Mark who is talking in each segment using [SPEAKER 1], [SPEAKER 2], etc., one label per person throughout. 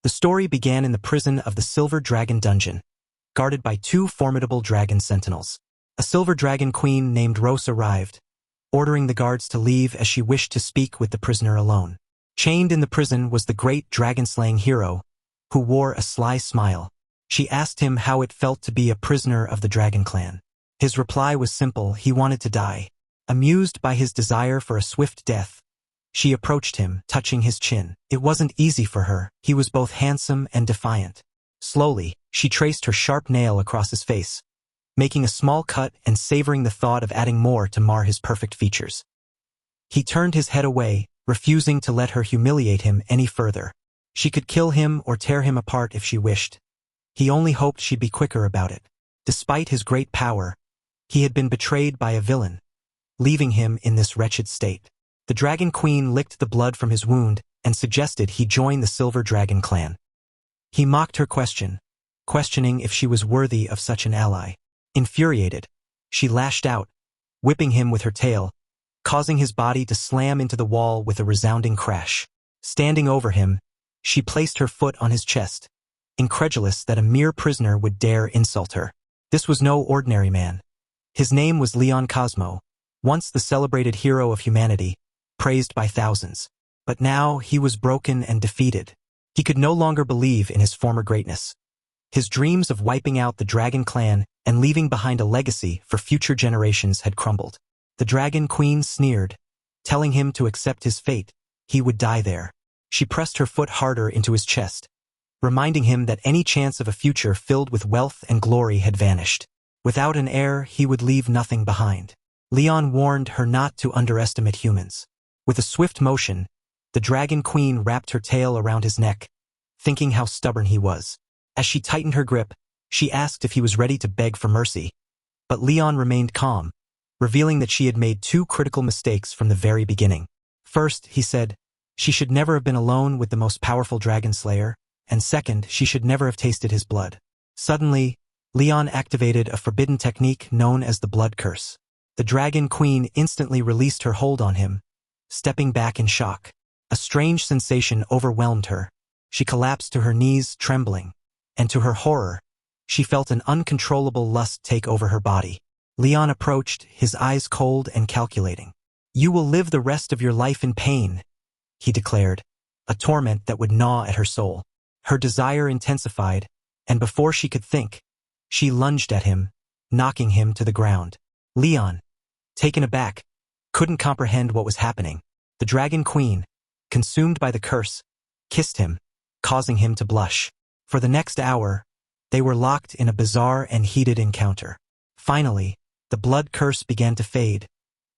[SPEAKER 1] The story began in the prison of the Silver Dragon Dungeon, guarded by two formidable dragon sentinels. A silver dragon queen named Rose arrived, ordering the guards to leave as she wished to speak with the prisoner alone. Chained in the prison was the great dragon-slaying hero, who wore a sly smile. She asked him how it felt to be a prisoner of the Dragon Clan. His reply was simple: he wanted to die. Amused by his desire for a swift death, she approached him, touching his chin. It wasn't easy for her. He was both handsome and defiant. Slowly, she traced her sharp nail across his face, making a small cut and savoring the thought of adding more to mar his perfect features. He turned his head away, refusing to let her humiliate him any further. She could kill him or tear him apart if she wished. He only hoped she'd be quicker about it. Despite his great power, he had been betrayed by a villain, leaving him in this wretched state. The Dragon Queen licked the blood from his wound and suggested he join the Silver Dragon Clan. He mocked her questioning if she was worthy of such an ally. Infuriated, she lashed out, whipping him with her tail, causing his body to slam into the wall with a resounding crash. Standing over him, she placed her foot on his chest, incredulous that a mere prisoner would dare insult her. This was no ordinary man. His name was Leon Cosmo, once the celebrated hero of humanity, praised by thousands. But now he was broken and defeated. He could no longer believe in his former greatness. His dreams of wiping out the Dragon Clan and leaving behind a legacy for future generations had crumbled. The Dragon Queen sneered, telling him to accept his fate. He would die there. She pressed her foot harder into his chest, reminding him that any chance of a future filled with wealth and glory had vanished. Without an heir, he would leave nothing behind. Leon warned her not to underestimate humans. With a swift motion, the Dragon Queen wrapped her tail around his neck, thinking how stubborn he was. As she tightened her grip, she asked if he was ready to beg for mercy. But Leon remained calm, revealing that she had made two critical mistakes from the very beginning. First, he said, she should never have been alone with the most powerful dragon slayer, and second, she should never have tasted his blood. Suddenly, Leon activated a forbidden technique known as the blood curse. The Dragon Queen instantly released her hold on him, stepping back in shock. A strange sensation overwhelmed her. She collapsed to her knees, trembling, and to her horror, she felt an uncontrollable lust take over her body. Leon approached, his eyes cold and calculating. "You will live the rest of your life in pain," he declared, a torment that would gnaw at her soul. Her desire intensified, and before she could think, she lunged at him, knocking him to the ground. Leon, taken aback, couldn't comprehend what was happening. The Dragon Queen, consumed by the curse, kissed him, causing him to blush. For the next hour, they were locked in a bizarre and heated encounter. Finally, the blood curse began to fade,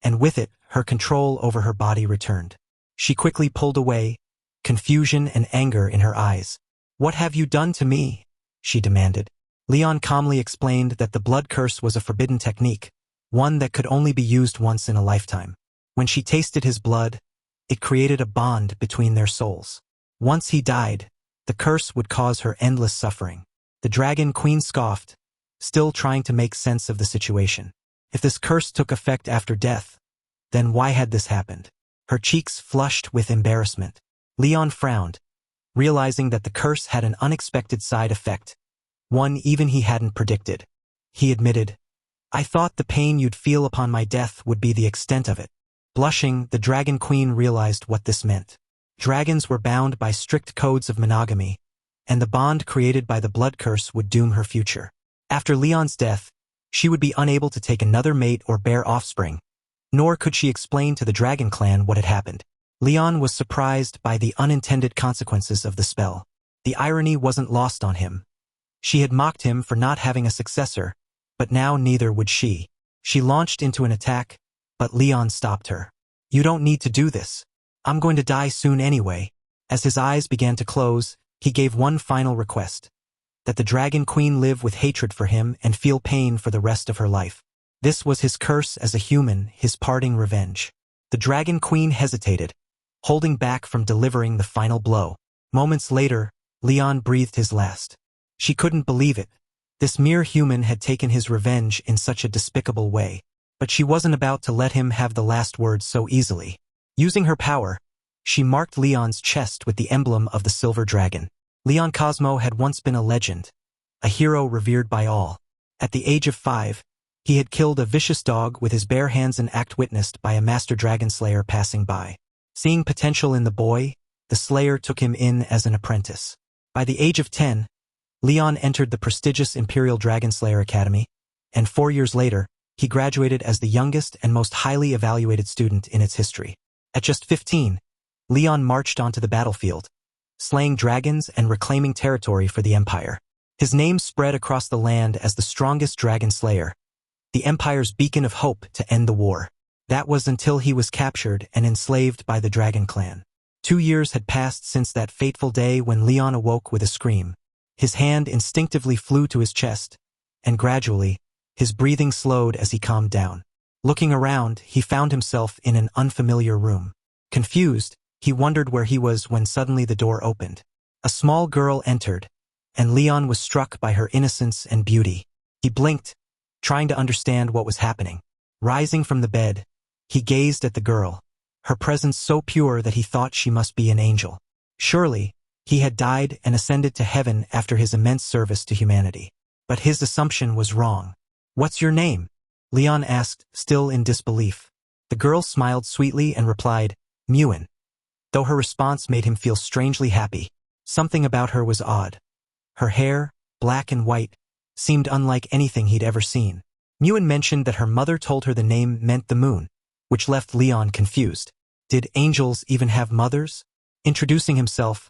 [SPEAKER 1] and with it, her control over her body returned. She quickly pulled away, confusion and anger in her eyes. "What have you done to me?" she demanded. Leon calmly explained that the blood curse was a forbidden technique, one that could only be used once in a lifetime. When she tasted his blood, it created a bond between their souls. Once he died, the curse would cause her endless suffering. The Dragon Queen scoffed, still trying to make sense of the situation. If this curse took effect after death, then why had this happened? Her cheeks flushed with embarrassment. Leon frowned, realizing that the curse had an unexpected side effect, one even he hadn't predicted. He admitted, "I thought the pain you'd feel upon my death would be the extent of it." Blushing, the Dragon Queen realized what this meant. Dragons were bound by strict codes of monogamy, and the bond created by the blood curse would doom her future. After Leon's death, she would be unable to take another mate or bear offspring, nor could she explain to the Dragon Clan what had happened. Leon was surprised by the unintended consequences of the spell. The irony wasn't lost on him. She had mocked him for not having a successor, but now neither would she. She launched into an attack, but Leon stopped her. "You don't need to do this. I'm going to die soon anyway." As his eyes began to close, he gave one final request: that the Dragon Queen live with hatred for him and feel pain for the rest of her life. This was his curse as a human, his parting revenge. The Dragon Queen hesitated, holding back from delivering the final blow. Moments later, Leon breathed his last. She couldn't believe it. This mere human had taken his revenge in such a despicable way. But she wasn't about to let him have the last word so easily. Using her power, she marked Leon's chest with the emblem of the silver dragon. Leon Cosmo had once been a legend, a hero revered by all. At the age of 5, he had killed a vicious dog with his bare hands, an act witnessed by a master dragon slayer passing by. Seeing potential in the boy, the slayer took him in as an apprentice. By the age of 10, Leon entered the prestigious Imperial Dragon Slayer Academy, and 4 years later, he graduated as the youngest and most highly evaluated student in its history. At just 15, Leon marched onto the battlefield, slaying dragons and reclaiming territory for the Empire. His name spread across the land as the strongest dragon slayer, the Empire's beacon of hope to end the war. That was until he was captured and enslaved by the Dragon Clan. 2 years had passed since that fateful day when Leon awoke with a scream. His hand instinctively flew to his chest, and gradually, his breathing slowed as he calmed down. Looking around, he found himself in an unfamiliar room. Confused, he wondered where he was when suddenly the door opened. A small girl entered, and Leon was struck by her innocence and beauty. He blinked, trying to understand what was happening. Rising from the bed, he gazed at the girl, her presence so pure that he thought she must be an angel. Surely, he had died and ascended to heaven after his immense service to humanity. But his assumption was wrong. "What's your name?" Leon asked, still in disbelief. The girl smiled sweetly and replied, "Muin." Though her response made him feel strangely happy, something about her was odd. Her hair, black and white, seemed unlike anything he'd ever seen. Muin mentioned that her mother told her the name meant the moon, which left Leon confused. Did angels even have mothers? Introducing himself,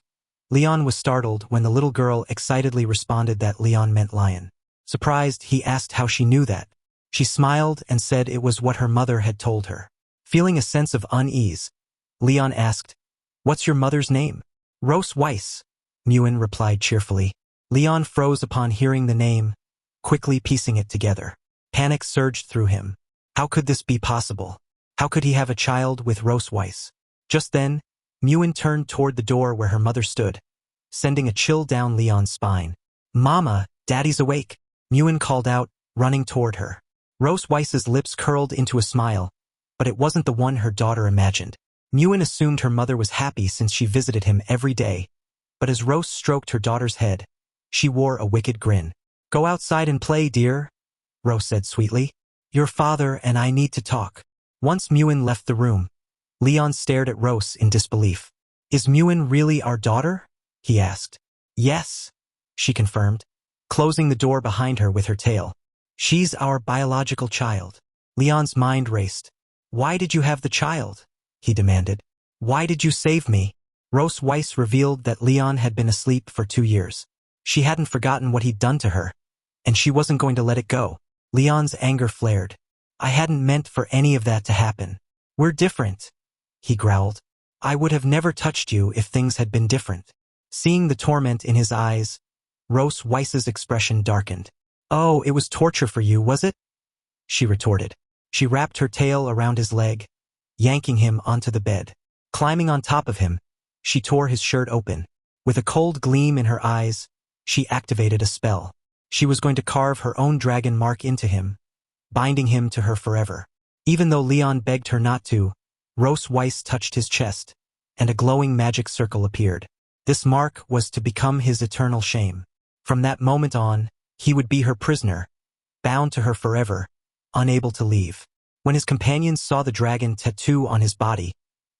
[SPEAKER 1] Leon was startled when the little girl excitedly responded that Leon meant lion. Surprised, he asked how she knew that. She smiled and said it was what her mother had told her. Feeling a sense of unease, Leon asked, "What's your mother's name?" "Rose Weiss," Muin replied cheerfully. Leon froze upon hearing the name, quickly piecing it together. Panic surged through him. How could this be possible? How could he have a child with Rose Weiss? Just then, Muin turned toward the door where her mother stood, sending a chill down Leon's spine. "Mama, Daddy's awake," Muin called out, running toward her. Rose Weiss's lips curled into a smile, but it wasn't the one her daughter imagined. Muin assumed her mother was happy since she visited him every day, but as Rose stroked her daughter's head, she wore a wicked grin. "Go outside and play, dear," Rose said sweetly. "Your father and I need to talk." Once Muin left the room, Leon stared at Rose in disbelief. "Is Muin really our daughter?" he asked. "Yes," she confirmed, closing the door behind her with her tail. "She's our biological child." Leon's mind raced. "Why did you have the child?" he demanded. "Why did you save me?" Rose Weiss revealed that Leon had been asleep for 2 years. She hadn't forgotten what he'd done to her, and she wasn't going to let it go. Leon's anger flared. "I hadn't meant for any of that to happen. We're different," he growled. "I would have never touched you if things had been different." Seeing the torment in his eyes, Rose Weiss's expression darkened. "Oh, it was torture for you, was it?" she retorted. She wrapped her tail around his leg, yanking him onto the bed. Climbing on top of him, she tore his shirt open. With a cold gleam in her eyes, she activated a spell. She was going to carve her own dragon mark into him, binding him to her forever. Even though Leon begged her not to, Rose Weiss touched his chest, and a glowing magic circle appeared. This mark was to become his eternal shame. From that moment on, he would be her prisoner, bound to her forever, unable to leave. When his companions saw the dragon tattoo on his body,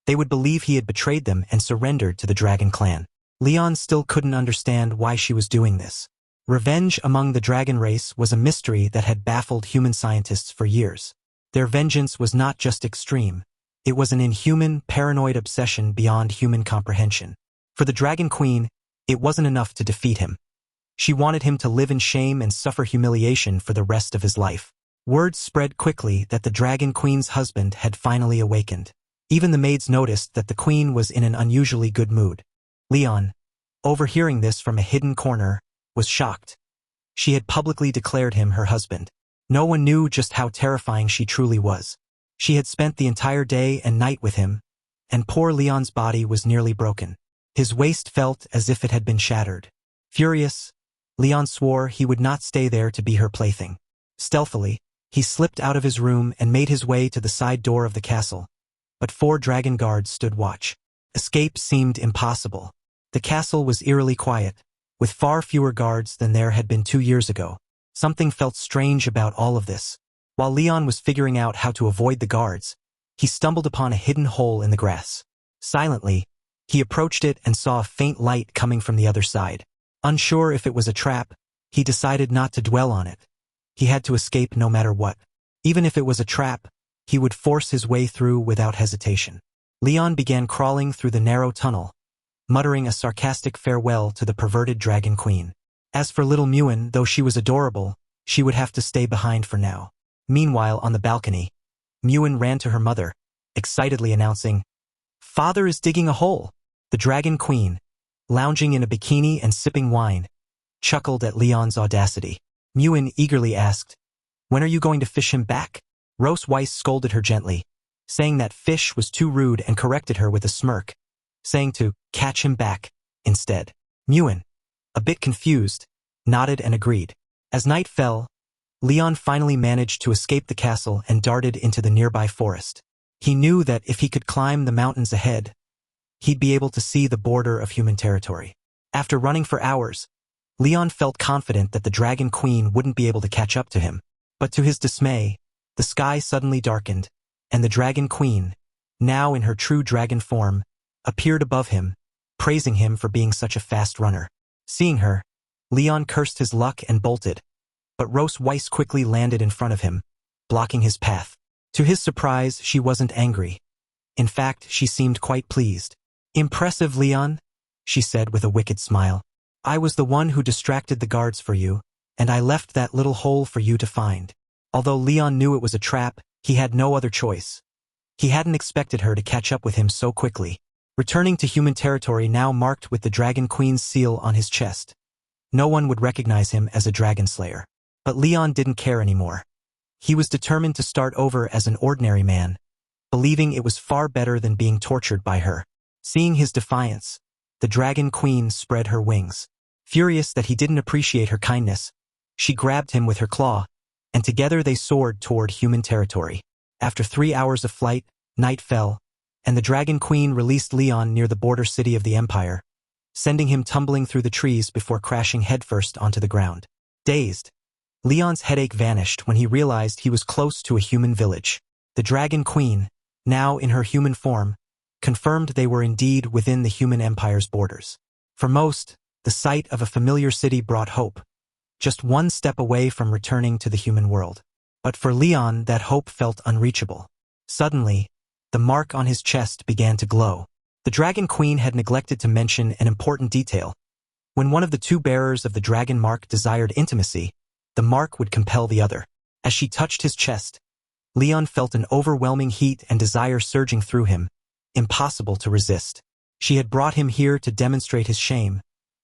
[SPEAKER 1] they would believe he had betrayed them and surrendered to the Dragon Clan. Leon still couldn't understand why she was doing this. Revenge among the dragon race was a mystery that had baffled human scientists for years. Their vengeance was not just extreme, it was an inhuman, paranoid obsession beyond human comprehension. For the Dragon Queen, it wasn't enough to defeat him. She wanted him to live in shame and suffer humiliation for the rest of his life. Word spread quickly that the Dragon Queen's husband had finally awakened. Even the maids noticed that the queen was in an unusually good mood. Leon, overhearing this from a hidden corner, was shocked. She had publicly declared him her husband. No one knew just how terrifying she truly was. She had spent the entire day and night with him, and poor Leon's body was nearly broken. His waist felt as if it had been shattered. Furious, Leon swore he would not stay there to be her plaything. Stealthily, he slipped out of his room and made his way to the side door of the castle, but 4 dragon guards stood watch. Escape seemed impossible. The castle was eerily quiet, with far fewer guards than there had been 2 years ago. Something felt strange about all of this. While Leon was figuring out how to avoid the guards, he stumbled upon a hidden hole in the grass. Silently, he approached it and saw a faint light coming from the other side. Unsure if it was a trap, he decided not to dwell on it. He had to escape no matter what. Even if it was a trap, he would force his way through without hesitation. Leon began crawling through the narrow tunnel, muttering a sarcastic farewell to the perverted dragon queen. As for little Muin, though she was adorable, she would have to stay behind for now. Meanwhile, on the balcony, Muin ran to her mother, excitedly announcing, "Father is digging a hole." The dragon queen, lounging in a bikini and sipping wine, chuckled at Leon's audacity. Muin eagerly asked, "When are you going to fish him back?" Rose Weiss scolded her gently, saying that fish was too rude, and corrected her with a smirk, saying to catch him back instead. Muin, a bit confused, nodded and agreed. As night fell, Leon finally managed to escape the castle and darted into the nearby forest. He knew that if he could climb the mountains ahead, he'd be able to see the border of human territory. After running for hours, Leon felt confident that the Dragon Queen wouldn't be able to catch up to him. But to his dismay, the sky suddenly darkened, and the Dragon Queen, now in her true dragon form, appeared above him, praising him for being such a fast runner. Seeing her, Leon cursed his luck and bolted, but Rose Weiss quickly landed in front of him, blocking his path. To his surprise, she wasn't angry. In fact, she seemed quite pleased. "Impressive, Leon," she said with a wicked smile. "I was the one who distracted the guards for you, and I left that little hole for you to find." Although Leon knew it was a trap, he had no other choice. He hadn't expected her to catch up with him so quickly. Returning to human territory now marked with the Dragon Queen's seal on his chest, no one would recognize him as a dragon slayer. But Leon didn't care anymore. He was determined to start over as an ordinary man, believing it was far better than being tortured by her. Seeing his defiance, the Dragon Queen spread her wings. Furious that he didn't appreciate her kindness, she grabbed him with her claw, and together they soared toward human territory. After 3 hours of flight, night fell, and the Dragon Queen released Leon near the border city of the Empire, sending him tumbling through the trees before crashing headfirst onto the ground. Dazed, Leon's headache vanished when he realized he was close to a human village. The Dragon Queen, now in her human form, confirmed they were indeed within the human empire's borders. For most, the sight of a familiar city brought hope, just one step away from returning to the human world. But for Leon, that hope felt unreachable. Suddenly, the mark on his chest began to glow. The Dragon Queen had neglected to mention an important detail. When one of the two bearers of the dragon mark desired intimacy, the mark would compel the other. As she touched his chest, Leon felt an overwhelming heat and desire surging through him, impossible to resist. She had brought him here to demonstrate his shame,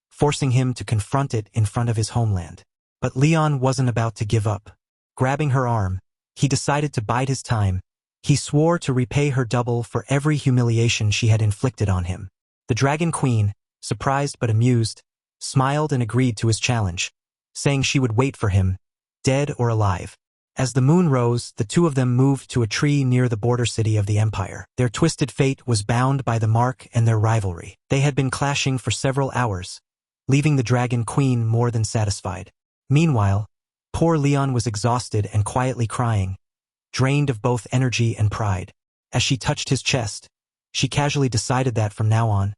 [SPEAKER 1] forcing him to confront it in front of his homeland. But Leon wasn't about to give up. Grabbing her arm, he decided to bide his time. He swore to repay her double for every humiliation she had inflicted on him. The Dragon Queen, surprised but amused, smiled and agreed to his challenge, saying she would wait for him, dead or alive. As the moon rose, the two of them moved to a tree near the border city of the Empire. Their twisted fate was bound by the mark and their rivalry. They had been clashing for several hours, leaving the Dragon Queen more than satisfied. Meanwhile, poor Leon was exhausted and quietly crying, drained of both energy and pride. As she touched his chest, she casually decided that from now on,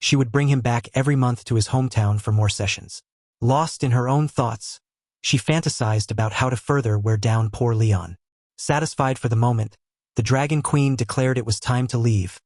[SPEAKER 1] she would bring him back every month to his hometown for more sessions. Lost in her own thoughts, she fantasized about how to further wear down poor Leon. Satisfied for the moment, the Dragon Queen declared it was time to leave.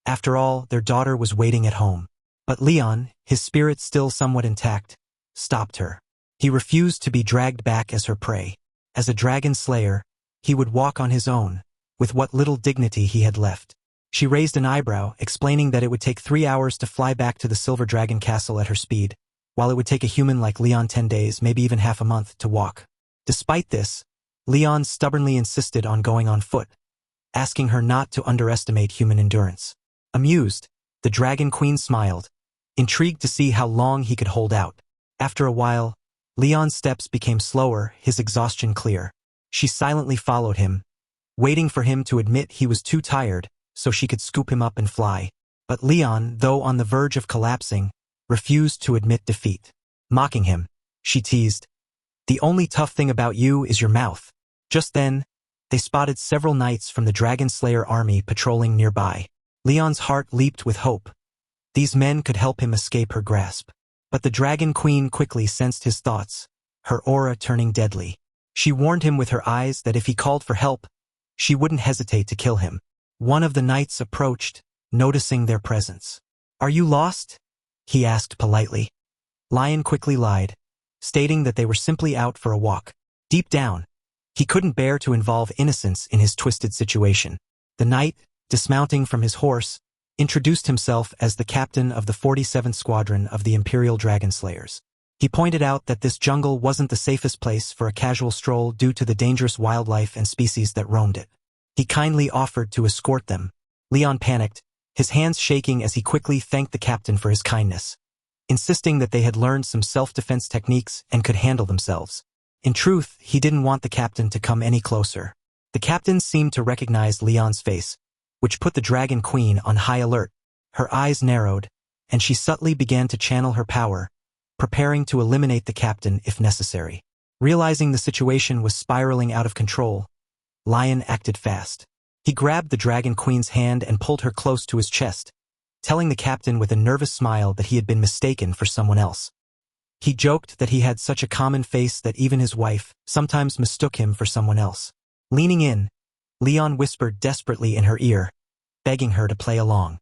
[SPEAKER 1] After all, their daughter was waiting at home. But Leon, his spirit still somewhat intact, stopped her. He refused to be dragged back as her prey. As a dragon slayer, he would walk on his own, with what little dignity he had left. She raised an eyebrow, explaining that it would take 3 hours to fly back to the Silver Dragon Castle at her speed, while it would take a human like Leon 10 days, maybe even half a month, to walk. Despite this, Leon stubbornly insisted on going on foot, asking her not to underestimate human endurance. Amused, the Dragon Queen smiled, intrigued to see how long he could hold out. After a while, Leon's steps became slower, his exhaustion clear. She silently followed him, waiting for him to admit he was too tired so she could scoop him up and fly. But Leon, though on the verge of collapsing, refused to admit defeat. Mocking him, she teased, "The only tough thing about you is your mouth." Just then, they spotted several knights from the Dragon Slayer army patrolling nearby. Leon's heart leaped with hope. These men could help him escape her grasp. But the Dragon Queen quickly sensed his thoughts, her aura turning deadly. She warned him with her eyes that if he called for help, she wouldn't hesitate to kill him. One of the knights approached, noticing their presence. "Are you lost?" he asked politely. Lion quickly lied, stating that they were simply out for a walk. Deep down, he couldn't bear to involve innocence in his twisted situation. The knight, dismounting from his horse, introduced himself as the captain of the 47th Squadron of the Imperial Dragon Slayers. He pointed out that this jungle wasn't the safest place for a casual stroll due to the dangerous wildlife and species that roamed it. He kindly offered to escort them. Leon panicked, his hands shaking as he quickly thanked the captain for his kindness, insisting that they had learned some self-defense techniques and could handle themselves. In truth, he didn't want the captain to come any closer. The captain seemed to recognize Leon's face, which put the Dragon Queen on high alert. Her eyes narrowed, and she subtly began to channel her power, preparing to eliminate the captain if necessary. Realizing the situation was spiraling out of control, Lion acted fast. He grabbed the Dragon Queen's hand and pulled her close to his chest, telling the captain with a nervous smile that he had been mistaken for someone else. He joked that he had such a common face that even his wife sometimes mistook him for someone else. Leaning in, Leon whispered desperately in her ear, begging her to play along.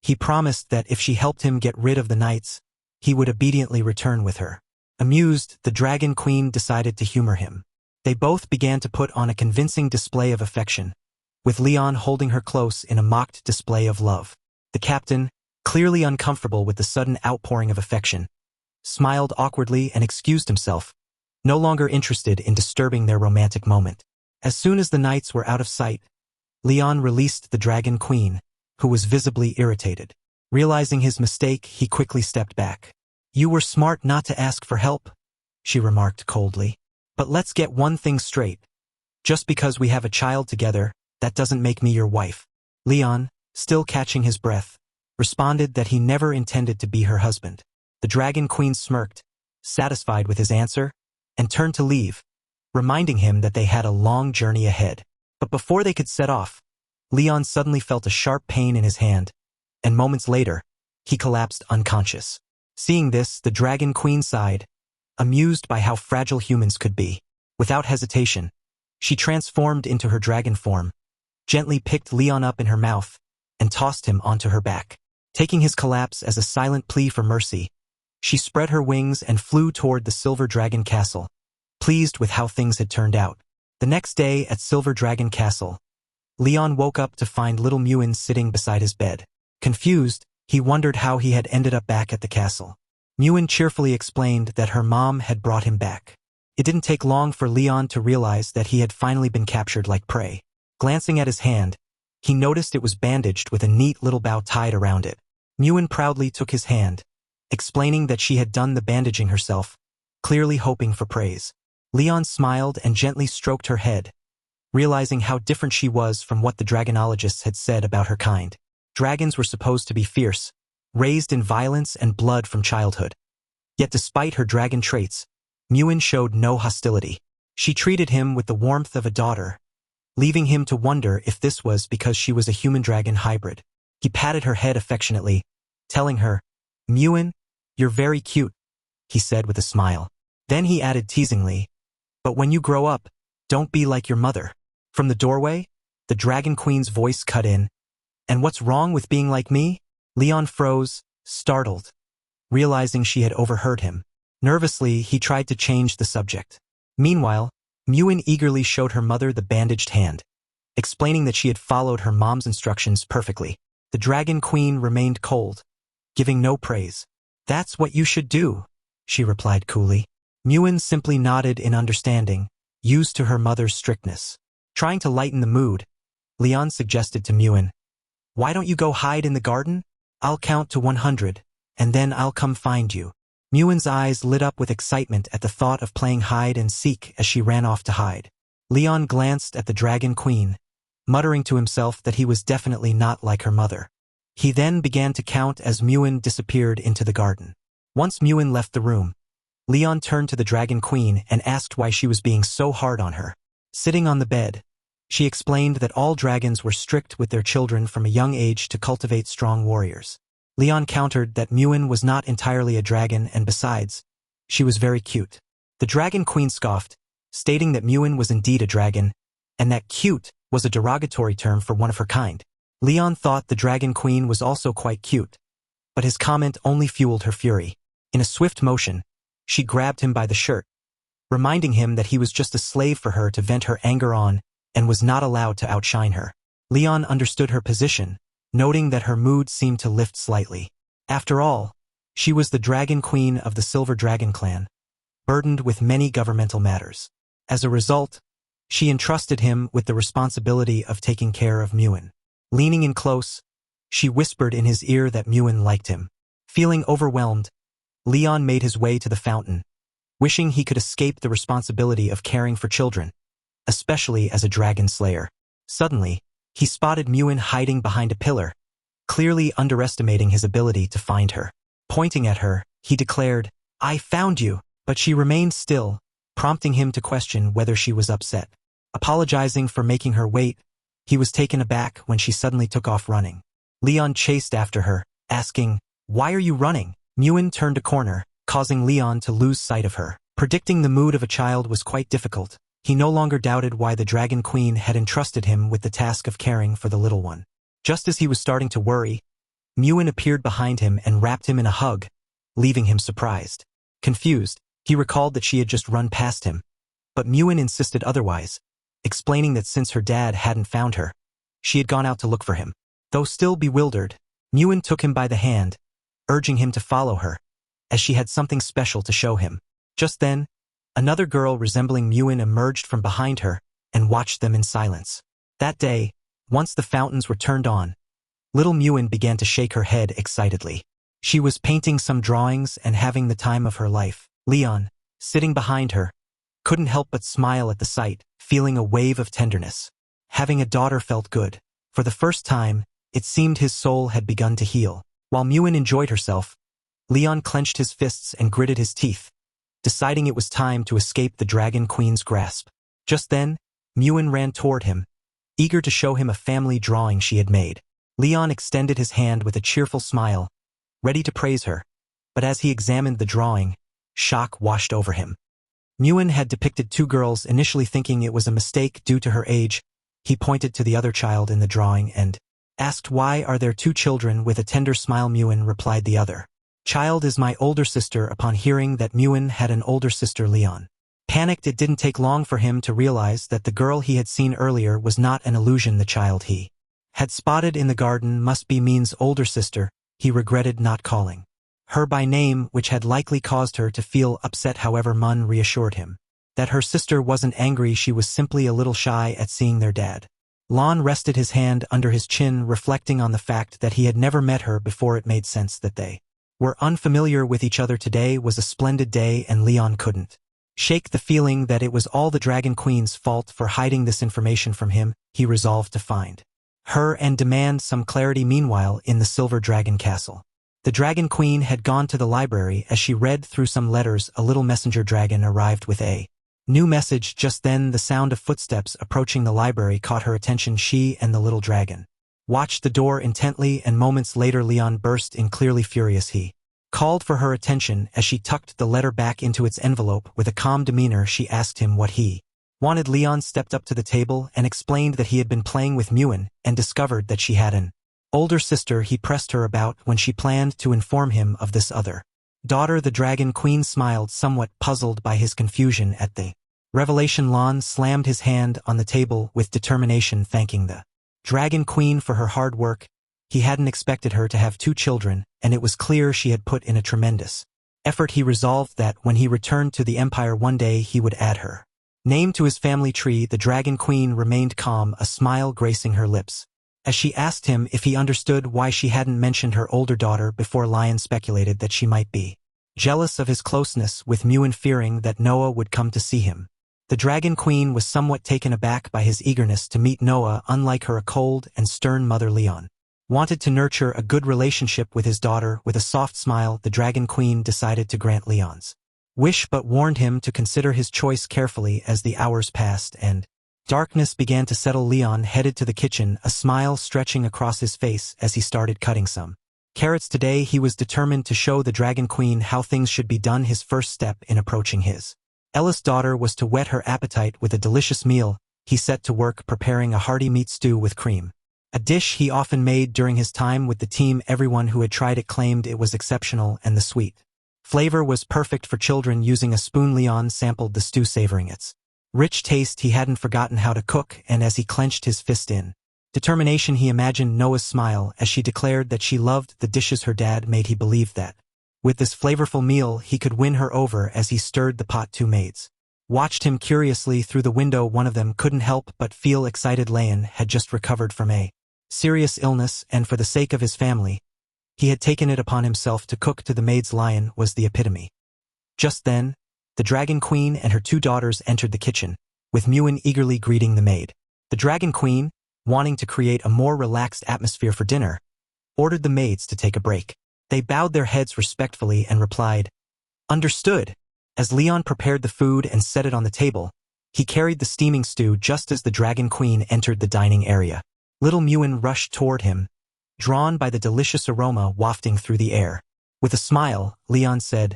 [SPEAKER 1] He promised that if she helped him get rid of the knights, he would obediently return with her. Amused, the Dragon Queen decided to humor him. They both began to put on a convincing display of affection, with Leon holding her close in a mocked display of love. The captain, clearly uncomfortable with the sudden outpouring of affection, smiled awkwardly and excused himself, no longer interested in disturbing their romantic moment. As soon as the knights were out of sight, Leon released the Dragon Queen, who was visibly irritated. Realizing his mistake, he quickly stepped back. "You were smart not to ask for help," she remarked coldly. "But let's get one thing straight. Just because we have a child together, that doesn't make me your wife." Leon, still catching his breath, responded that he never intended to be her husband. The Dragon Queen smirked, satisfied with his answer, and turned to leave, reminding him that they had a long journey ahead. But before they could set off, Leon suddenly felt a sharp pain in his hand, and moments later, he collapsed unconscious. Seeing this, the Dragon Queen sighed, amused by how fragile humans could be. Without hesitation, she transformed into her dragon form, gently picked Leon up in her mouth, and tossed him onto her back. Taking his collapse as a silent plea for mercy, she spread her wings and flew toward the Silver Dragon Castle, pleased with how things had turned out. The next day at Silver Dragon Castle, Leon woke up to find little Mewen sitting beside his bed. Confused, he wondered how he had ended up back at the castle. Mewen cheerfully explained that her mom had brought him back. It didn't take long for Leon to realize that he had finally been captured like prey. Glancing at his hand, he noticed it was bandaged with a neat little bow tied around it. Mewen proudly took his hand, explaining that she had done the bandaging herself, clearly hoping for praise. Leon smiled and gently stroked her head, realizing how different she was from what the dragonologists had said about her kind. Dragons were supposed to be fierce, raised in violence and blood from childhood. Yet despite her dragon traits, Mewen showed no hostility. She treated him with the warmth of a daughter, leaving him to wonder if this was because she was a human-dragon hybrid. He patted her head affectionately, telling her, "Mewen, you're very cute," he said with a smile. Then he added teasingly, "But when you grow up, don't be like your mother." From the doorway, the Dragon Queen's voice cut in, "And what's wrong with being like me?" Leon froze, startled, realizing she had overheard him. Nervously, he tried to change the subject. Meanwhile, Mewen eagerly showed her mother the bandaged hand, explaining that she had followed her mom's instructions perfectly. The Dragon Queen remained cold, giving no praise. "That's what you should do," she replied coolly. Mewen simply nodded in understanding, used to her mother's strictness. Trying to lighten the mood, Leon suggested to Mewen, "Why don't you go hide in the garden? I'll count to 100, and then I'll come find you." Mewen's eyes lit up with excitement at the thought of playing hide and seek as she ran off to hide. Leon glanced at the Dragon Queen, muttering to himself that he was definitely not like her mother. He then began to count as Mewen disappeared into the garden. Once Muin left the room, Leon turned to the Dragon Queen and asked why she was being so hard on her. Sitting on the bed, she explained that all dragons were strict with their children from a young age to cultivate strong warriors. Leon countered that Muin was not entirely a dragon and besides, she was very cute. The Dragon Queen scoffed, stating that Muin was indeed a dragon, and that cute was a derogatory term for one of her kind. Leon thought the Dragon Queen was also quite cute, but his comment only fueled her fury. In a swift motion, she grabbed him by the shirt, reminding him that he was just a slave for her to vent her anger on and was not allowed to outshine her. Leon understood her position, noting that her mood seemed to lift slightly. After all, she was the Dragon Queen of the Silver Dragon clan, burdened with many governmental matters. As a result, she entrusted him with the responsibility of taking care of Muin. Leaning in close, she whispered in his ear that Muin liked him. Feeling overwhelmed, Leon made his way to the fountain, wishing he could escape the responsibility of caring for children, especially as a dragon slayer. Suddenly, he spotted Muin hiding behind a pillar, clearly underestimating his ability to find her. Pointing at her, he declared, "I found you," but she remained still, prompting him to question whether she was upset. Apologizing for making her wait, he was taken aback when she suddenly took off running. Leon chased after her, asking, "Why are you running?" Muin turned a corner, causing Leon to lose sight of her. Predicting the mood of a child was quite difficult. He no longer doubted why the Dragon Queen had entrusted him with the task of caring for the little one. Just as he was starting to worry, Muin appeared behind him and wrapped him in a hug, leaving him surprised. Confused, he recalled that she had just run past him, but Muin insisted otherwise, explaining that since her dad hadn't found her, she had gone out to look for him. Though still bewildered, Muin took him by the hand, urging him to follow her, as she had something special to show him. Just then, another girl resembling Muin emerged from behind her and watched them in silence. That day, once the fountains were turned on, little Muin began to shake her head excitedly. She was painting some drawings and having the time of her life. Leon, sitting behind her, couldn't help but smile at the sight, feeling a wave of tenderness. Having a daughter felt good. For the first time, it seemed his soul had begun to heal. While Muin enjoyed herself, Leon clenched his fists and gritted his teeth, deciding it was time to escape the Dragon Queen's grasp. Just then, Muin ran toward him, eager to show him a family drawing she had made. Leon extended his hand with a cheerful smile, ready to praise her, but as he examined the drawing, shock washed over him. Muin had depicted two girls, initially thinking it was a mistake due to her age. He pointed to the other child in the drawing and asked, "Why are there two children?" With a tender smile, Muin replied, "The other child is my older sister." Upon hearing that Muin had an older sister, Leon panicked. It didn't take long for him to realize that the girl he had seen earlier was not an illusion. The child he had spotted in the garden must be Min's older sister. He regretted not calling her by name, which had likely caused her to feel upset. However, Mun reassured him that her sister wasn't angry, she was simply a little shy at seeing their dad. Lon rested his hand under his chin, reflecting on the fact that he had never met her before. It made sense that they were unfamiliar with each other. Today was a splendid day, and Leon couldn't shake the feeling that it was all the Dragon Queen's fault for hiding this information from him. He resolved to find her and demand some clarity. Meanwhile, in the Silver Dragon Castle, the Dragon Queen had gone to the library. As she read through some letters, a little messenger dragon arrived with a new message. Just then, the sound of footsteps approaching the library caught her attention. She and the little dragon watched the door intently, and moments later Leon burst in, clearly furious. He called for her attention as she tucked the letter back into its envelope. With a calm demeanor, she asked him what he wanted. Leon stepped up to the table and explained that he had been playing with Muin and discovered that she had an older sister. He pressed her about when she planned to inform him of this other daughter. The Dragon Queen smiled, somewhat puzzled by his confusion at the revelation. Lon slammed his hand on the table with determination, thanking the Dragon Queen for her hard work. He hadn't expected her to have two children, and it was clear she had put in a tremendous effort. He resolved that when he returned to the Empire one day, he would add her name to his family tree. The Dragon Queen remained calm, a smile gracing her lips, as she asked him if he understood why she hadn't mentioned her older daughter before. Lion speculated that she might be jealous of his closeness with Muin, fearing that Noah would come to see him. The Dragon Queen was somewhat taken aback by his eagerness to meet Noah. Unlike her cold and stern mother, Leon wanted to nurture a good relationship with his daughter. With a soft smile, the Dragon Queen decided to grant Leon's wish but warned him to consider his choice carefully as the hours passed and darkness began to settle. Leon headed to the kitchen, a smile stretching across his face as he started cutting some carrots. Today he was determined to show the Dragon Queen how things should be done. His first step in approaching his eldest daughter was to whet her appetite with a delicious meal. He set to work preparing a hearty meat stew with cream, a dish he often made during his time with the team. Everyone who had tried it claimed it was exceptional, and the sweet flavor was perfect for children. Using a spoon, Leon sampled the stew, savoring its rich taste. He hadn't forgotten how to cook, and as he clenched his fist in determination, he imagined Noah's smile as she declared that she loved the dishes her dad made. He believed that with this flavorful meal he could win her over. As he stirred the pot, two maids watched him curiously through the window. One of them couldn't help but feel excited. Leon had just recovered from a serious illness, and for the sake of his family, he had taken it upon himself to cook. To the maids, Lion was the epitome. Just then, the Dragon Queen and her two daughters entered the kitchen, with Muin eagerly greeting the maid. The Dragon Queen, wanting to create a more relaxed atmosphere for dinner, ordered the maids to take a break. They bowed their heads respectfully and replied, "Understood." As Leon prepared the food and set it on the table, he carried the steaming stew just as the Dragon Queen entered the dining area. Little Muin rushed toward him, drawn by the delicious aroma wafting through the air. With a smile, Leon said,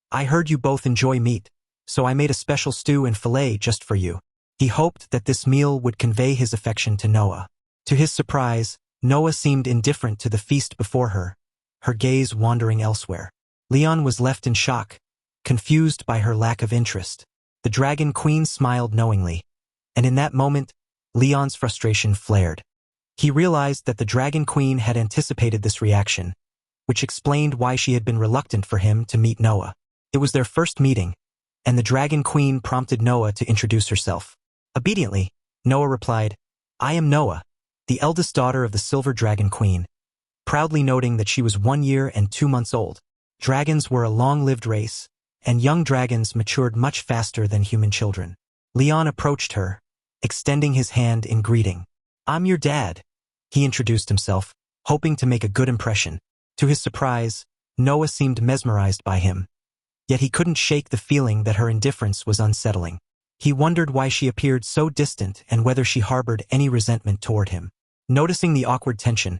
[SPEAKER 1] "I heard you both enjoy meat, so I made a special stew and fillet just for you." He hoped that this meal would convey his affection to Noah. To his surprise, Noah seemed indifferent to the feast before her, her gaze wandering elsewhere. Leon was left in shock, confused by her lack of interest. The Dragon Queen smiled knowingly, and in that moment, Leon's frustration flared. He realized that the Dragon Queen had anticipated this reaction, which explained why she had been reluctant for him to meet Noah. It was their first meeting, and the Dragon Queen prompted Noah to introduce herself. Obediently, Noah replied, "I am Noah, the eldest daughter of the Silver Dragon Queen," proudly noting that she was 1 year and 2 months old. Dragons were a long-lived race, and young dragons matured much faster than human children. Leon approached her, extending his hand in greeting. "I'm your dad," he introduced himself, hoping to make a good impression. To his surprise, Noah seemed mesmerized by him, yet he couldn't shake the feeling that her indifference was unsettling. He wondered why she appeared so distant and whether she harbored any resentment toward him. Noticing the awkward tension,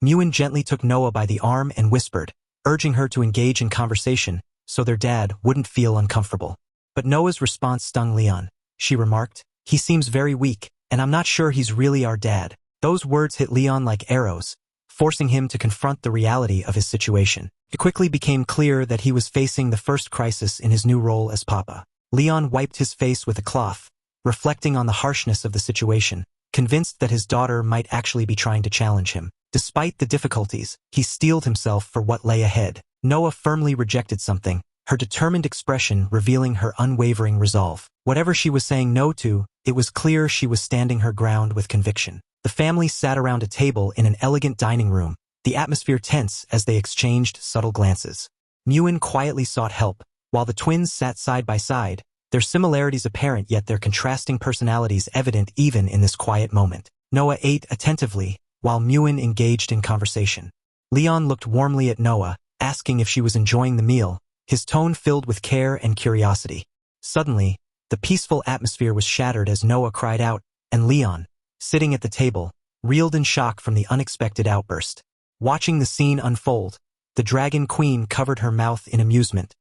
[SPEAKER 1] Muin gently took Noah by the arm and whispered, urging her to engage in conversation so their dad wouldn't feel uncomfortable. But Noah's response stung Leon. She remarked, "He seems very weak, and I'm not sure he's really our dad." Those words hit Leon like arrows, forcing him to confront the reality of his situation. It quickly became clear that he was facing the first crisis in his new role as Papa. Leon wiped his face with a cloth, reflecting on the harshness of the situation, convinced that his daughter might actually be trying to challenge him. Despite the difficulties, he steeled himself for what lay ahead. Noah firmly rejected something, her determined expression revealing her unwavering resolve. Whatever she was saying no to, it was clear she was standing her ground with conviction. The family sat around a table in an elegant dining room, the atmosphere tense as they exchanged subtle glances. Muin quietly sought help, while the twins sat side by side, their similarities apparent yet their contrasting personalities evident even in this quiet moment. Noah ate attentively, while Muin engaged in conversation. Leon looked warmly at Noah, asking if she was enjoying the meal, his tone filled with care and curiosity. Suddenly, the peaceful atmosphere was shattered as Noah cried out, and Leon, sitting at the table, reeled in shock from the unexpected outburst. Watching the scene unfold, the Dragon Queen covered her mouth in amusement,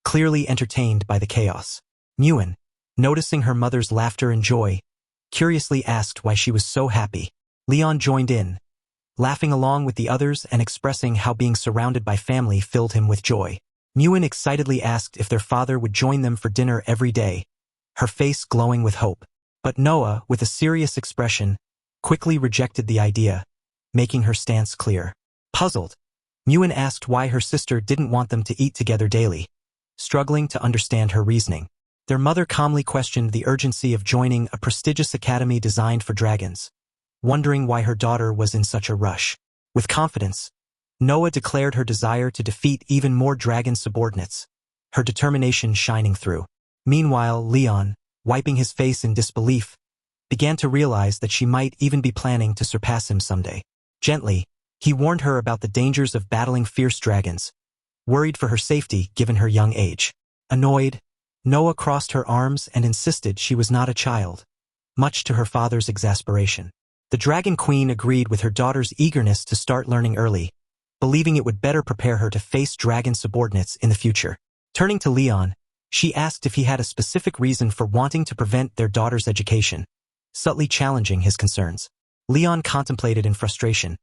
[SPEAKER 1] clearly entertained by the chaos. Muin, noticing her mother's laughter and joy, curiously asked why she was so happy. Leon joined in, laughing along with the others and expressing how being surrounded by family filled him with joy. Muin excitedly asked if their father would join them for dinner every day, her face glowing with hope. But Noah, with a serious expression, quickly rejected the idea, making her stance clear. Puzzled, Muin asked why her sister didn't want them to eat together daily, struggling to understand her reasoning. Their mother calmly questioned the urgency of joining a prestigious academy designed for dragons, wondering why her daughter was in such a rush. With confidence, Noah declared her desire to defeat even more dragon subordinates, her determination shining through. Meanwhile, Leon, wiping his face in disbelief, began to realize that she might even be planning to surpass him someday. Gently, He warned her about the dangers of battling fierce dragons, worried for her safety given her young age. Annoyed, Noah crossed her arms and insisted she was not a child, much to her father's exasperation. The Dragon Queen agreed with her daughter's eagerness to start learning early, believing it would better prepare her to face dragon subordinates in the future. Turning to Leon, she asked if he had a specific reason for wanting to prevent their daughter's education, subtly challenging his concerns. Leon contemplated in frustration,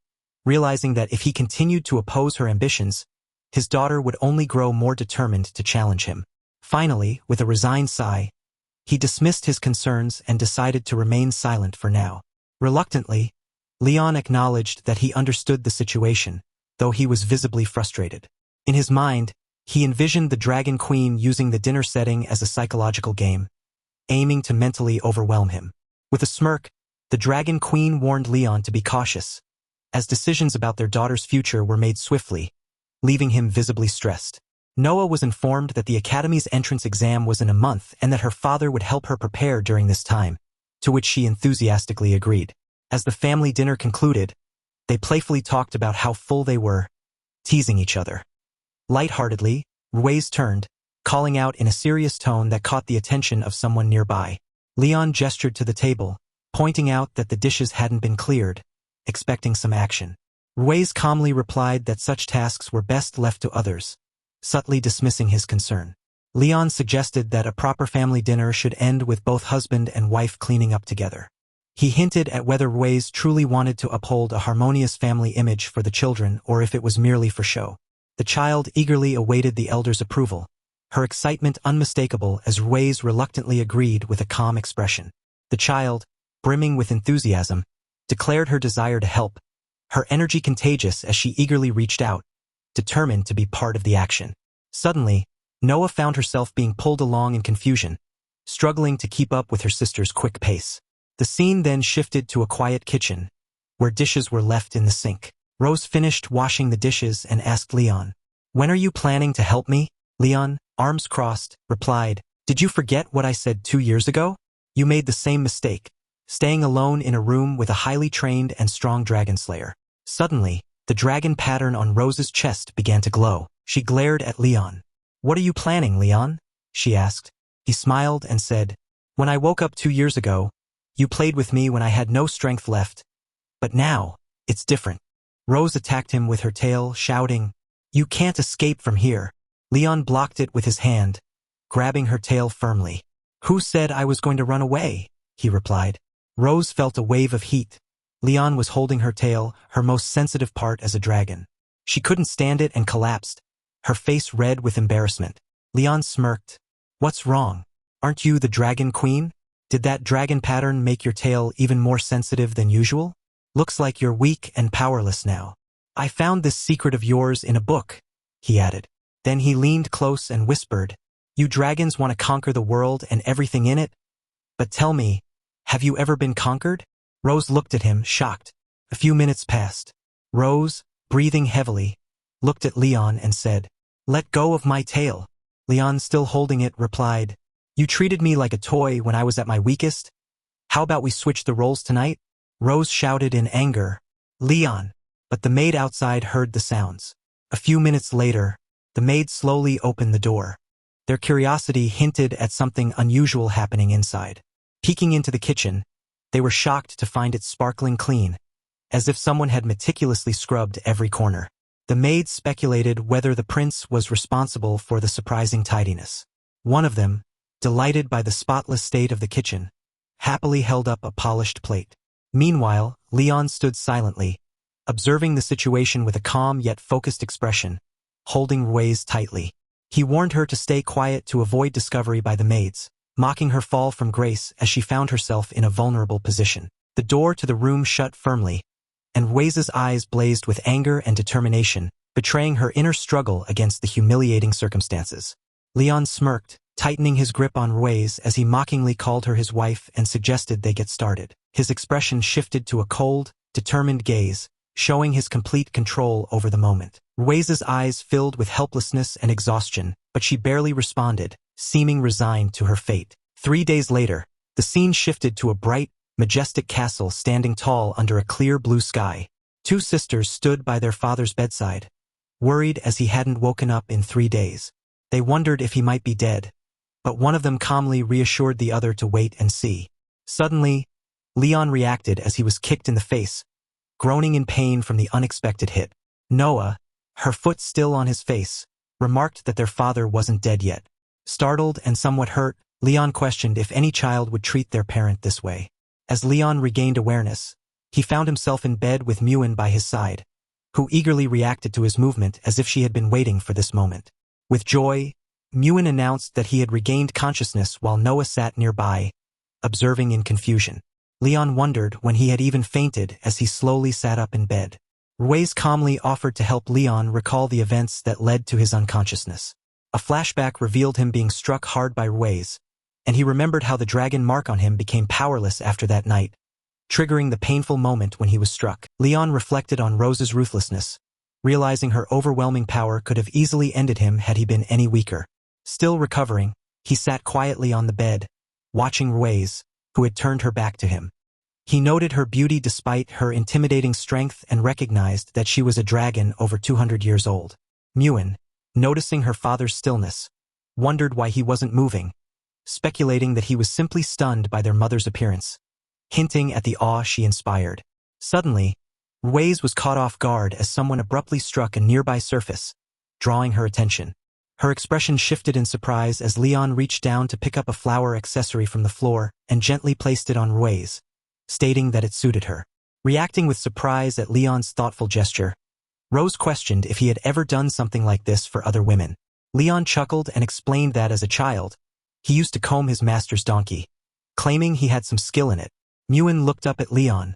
[SPEAKER 1] realizing that if he continued to oppose her ambitions, his daughter would only grow more determined to challenge him. Finally, with a resigned sigh, he dismissed his concerns and decided to remain silent for now. Reluctantly, Leon acknowledged that he understood the situation, though he was visibly frustrated. In his mind, he envisioned the Dragon Queen using the dinner setting as a psychological game, aiming to mentally overwhelm him. With a smirk, the Dragon Queen warned Leon to be cautious, as decisions about their daughter's future were made swiftly, leaving him visibly stressed. Noah was informed that the Academy's entrance exam was in a month and that her father would help her prepare during this time, to which she enthusiastically agreed. As the family dinner concluded, they playfully talked about how full they were, teasing each other. Lightheartedly, Ruiz turned, calling out in a serious tone that caught the attention of someone nearby. Leon gestured to the table, pointing out that the dishes hadn't been cleared, expecting some action. Ruiz calmly replied that such tasks were best left to others, subtly dismissing his concern. Leon suggested that a proper family dinner should end with both husband and wife cleaning up together. He hinted at whether Ruiz truly wanted to uphold a harmonious family image for the children or if it was merely for show. The child eagerly awaited the elder's approval, her excitement unmistakable as Ruiz reluctantly agreed with a calm expression. The child, brimming with enthusiasm, declared her desire to help, her energy contagious as she eagerly reached out, determined to be part of the action. Suddenly, Noah found herself being pulled along in confusion, struggling to keep up with her sister's quick pace. The scene then shifted to a quiet kitchen, where dishes were left in the sink. Rose finished washing the dishes and asked Leon, "When are you planning to help me?" Leon, arms crossed, replied, "Did you forget what I said 2 years ago? You made the same mistake, staying alone in a room with a highly trained and strong dragon slayer." Suddenly, the dragon pattern on Rose's chest began to glow. She glared at Leon. "What are you planning, Leon?" she asked. He smiled and said, "When I woke up 2 years ago, you played with me when I had no strength left. But now, it's different." Rose attacked him with her tail, shouting, "You can't escape from here." Leon blocked it with his hand, grabbing her tail firmly. "Who said I was going to run away?" he replied. Rose felt a wave of heat. Leon was holding her tail, her most sensitive part as a dragon. She couldn't stand it and collapsed, her face red with embarrassment. Leon smirked. "What's wrong? Aren't you the Dragon Queen? Did that dragon pattern make your tail even more sensitive than usual? Looks like you're weak and powerless now. I found this secret of yours in a book," he added. Then he leaned close and whispered, "You dragons want to conquer the world and everything in it? But tell me, have you ever been conquered?" Rose looked at him, shocked. A few minutes passed. Rose, breathing heavily, looked at Leon and said, "Let go of my tail." Leon, still holding it, replied, "You treated me like a toy when I was at my weakest. How about we switch the roles tonight?" Rose shouted in anger, "Leon!" But the maid outside heard the sounds. A few minutes later, the maid slowly opened the door. Their curiosity hinted at something unusual happening inside. Peeking into the kitchen, they were shocked to find it sparkling clean, as if someone had meticulously scrubbed every corner. The maid speculated whether the prince was responsible for the surprising tidiness. One of them, delighted by the spotless state of the kitchen, happily held up a polished plate. Meanwhile, Leon stood silently, observing the situation with a calm yet focused expression, holding Ruiz tightly. He warned her to stay quiet to avoid discovery by the maids, mocking her fall from grace as she found herself in a vulnerable position. The door to the room shut firmly, and Ruiz's eyes blazed with anger and determination, betraying her inner struggle against the humiliating circumstances. Leon smirked, tightening his grip on Ruiz as he mockingly called her his wife and suggested they get started. His expression shifted to a cold, determined gaze, showing his complete control over the moment. Ruiz's eyes filled with helplessness and exhaustion, but she barely responded, seeming resigned to her fate. 3 days later, the scene shifted to a bright, majestic castle standing tall under a clear blue sky. Two sisters stood by their father's bedside, worried as he hadn't woken up in 3 days. They wondered if he might be dead, but one of them calmly reassured the other to wait and see. Suddenly, Leon reacted as he was kicked in the face, groaning in pain from the unexpected hit. Noah, her foot still on his face, remarked that their father wasn't dead yet. Startled and somewhat hurt, Leon questioned if any child would treat their parent this way. As Leon regained awareness, he found himself in bed with Muin by his side, who eagerly reacted to his movement as if she had been waiting for this moment. With joy, Muin announced that he had regained consciousness while Noah sat nearby, observing in confusion. Leon wondered when he had even fainted as he slowly sat up in bed. Ruiz calmly offered to help Leon recall the events that led to his unconsciousness. A flashback revealed him being struck hard by Ruiz, and he remembered how the dragon mark on him became powerless after that night, triggering the painful moment when he was struck. Leon reflected on Rose's ruthlessness, realizing her overwhelming power could have easily ended him had he been any weaker. Still recovering, he sat quietly on the bed, watching Ruiz, who had turned her back to him. He noted her beauty despite her intimidating strength and recognized that she was a dragon over 200 years old. Muin, noticing her father's stillness, wondered why he wasn't moving, speculating that he was simply stunned by their mother's appearance, hinting at the awe she inspired. Suddenly, Ruiz was caught off guard as someone abruptly struck a nearby surface, drawing her attention. Her expression shifted in surprise as Leon reached down to pick up a flower accessory from the floor and gently placed it on Ruiz, stating that it suited her. Reacting with surprise at Leon's thoughtful gesture, Rose questioned if he had ever done something like this for other women. Leon chuckled and explained that as a child, he used to comb his master's donkey, claiming he had some skill in it. Muin looked up at Leon,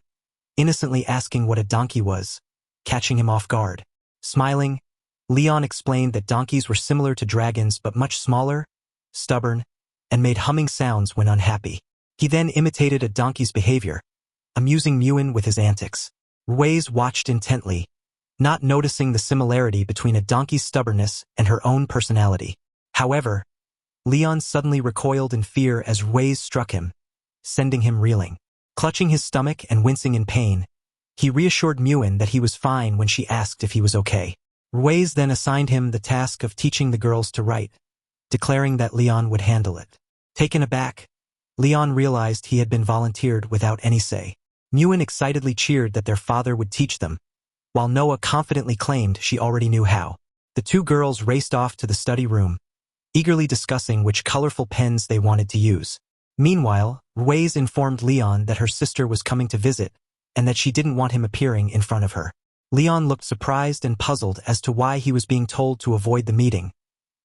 [SPEAKER 1] innocently asking what a donkey was, catching him off guard. Smiling, Leon explained that donkeys were similar to dragons but much smaller, stubborn, and made humming sounds when unhappy. He then imitated a donkey's behavior, amusing Muin with his antics. Ruiz watched intently, not noticing the similarity between a donkey's stubbornness and her own personality. However, Leon suddenly recoiled in fear as Ruiz struck him, sending him reeling. Clutching his stomach and wincing in pain, he reassured Muin that he was fine when she asked if he was okay. Ruiz then assigned him the task of teaching the girls to write, declaring that Leon would handle it. Taken aback, Leon realized he had been volunteered without any say. Muin excitedly cheered that their father would teach them, while Noah confidently claimed she already knew how. The two girls raced off to the study room, eagerly discussing which colorful pens they wanted to use. Meanwhile, Ruiz informed Leon that her sister was coming to visit, and that she didn't want him appearing in front of her. Leon looked surprised and puzzled as to why he was being told to avoid the meeting,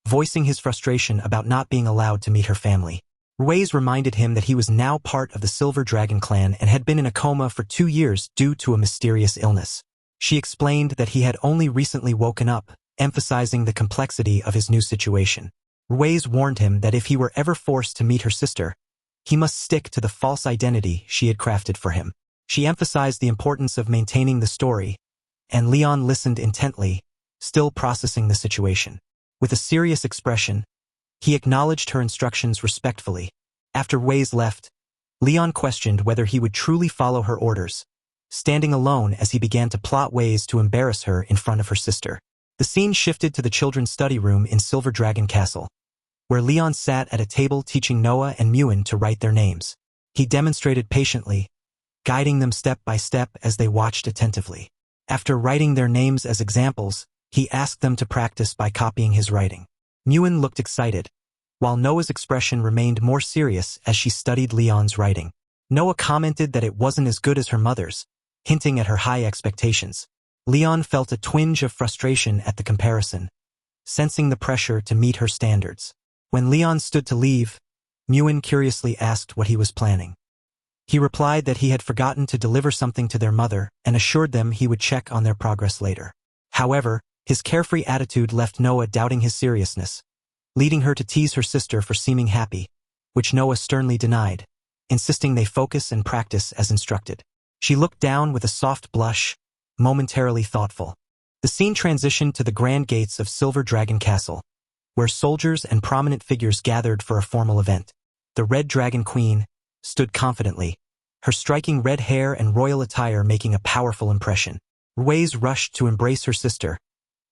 [SPEAKER 1] voicing his frustration about not being allowed to meet her family. Ruiz reminded him that he was now part of the Silver Dragon clan and had been in a coma for 2 years due to a mysterious illness. She explained that he had only recently woken up, emphasizing the complexity of his new situation. Ruiz warned him that if he were ever forced to meet her sister, he must stick to the false identity she had crafted for him. She emphasized the importance of maintaining the story, and Leon listened intently, still processing the situation. With a serious expression, he acknowledged her instructions respectfully. After Ruiz left, Leon questioned whether he would truly follow her orders, standing alone as he began to plot ways to embarrass her in front of her sister. The scene shifted to the children's study room in Silver Dragon Castle, where Leon sat at a table teaching Noah and Muin to write their names. He demonstrated patiently, guiding them step by step as they watched attentively. After writing their names as examples, he asked them to practice by copying his writing. Muin looked excited, while Noah's expression remained more serious as she studied Leon's writing. Noah commented that it wasn't as good as her mother's, hinting at her high expectations. Leon felt a twinge of frustration at the comparison, sensing the pressure to meet her standards. When Leon stood to leave, Muin curiously asked what he was planning. He replied that he had forgotten to deliver something to their mother and assured them he would check on their progress later. However, his carefree attitude left Noah doubting his seriousness, leading her to tease her sister for seeming happy, which Noah sternly denied, insisting they focus and practice as instructed. She looked down with a soft blush, momentarily thoughtful. The scene transitioned to the grand gates of Silver Dragon Castle, where soldiers and prominent figures gathered for a formal event. The Red Dragon Queen stood confidently, her striking red hair and royal attire making a powerful impression. Ruiz rushed to embrace her sister,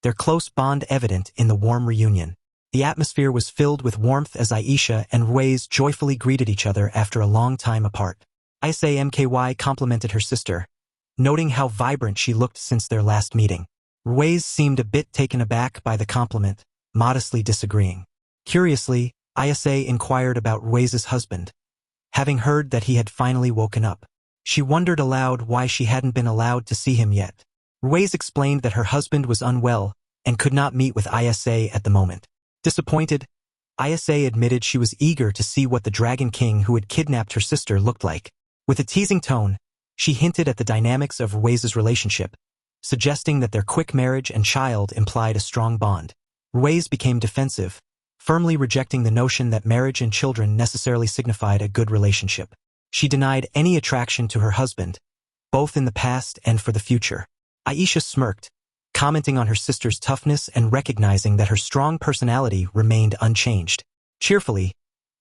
[SPEAKER 1] their close bond evident in the warm reunion. The atmosphere was filled with warmth as Aisha and Ruiz joyfully greeted each other after a long time apart. Mky complimented her sister, noting how vibrant she looked since their last meeting. Ruiz seemed a bit taken aback by the compliment, modestly disagreeing. Curiously, Isa inquired about Ruiz's husband, having heard that he had finally woken up. She wondered aloud why she hadn't been allowed to see him yet. Ruiz explained that her husband was unwell and could not meet with Isa at the moment. Disappointed, Isa admitted she was eager to see what the Dragon King who had kidnapped her sister looked like. With a teasing tone, she hinted at the dynamics of Ruiz's relationship, suggesting that their quick marriage and child implied a strong bond. Ruiz became defensive, firmly rejecting the notion that marriage and children necessarily signified a good relationship. She denied any attraction to her husband, both in the past and for the future. Aisha smirked, commenting on her sister's toughness and recognizing that her strong personality remained unchanged. Cheerfully,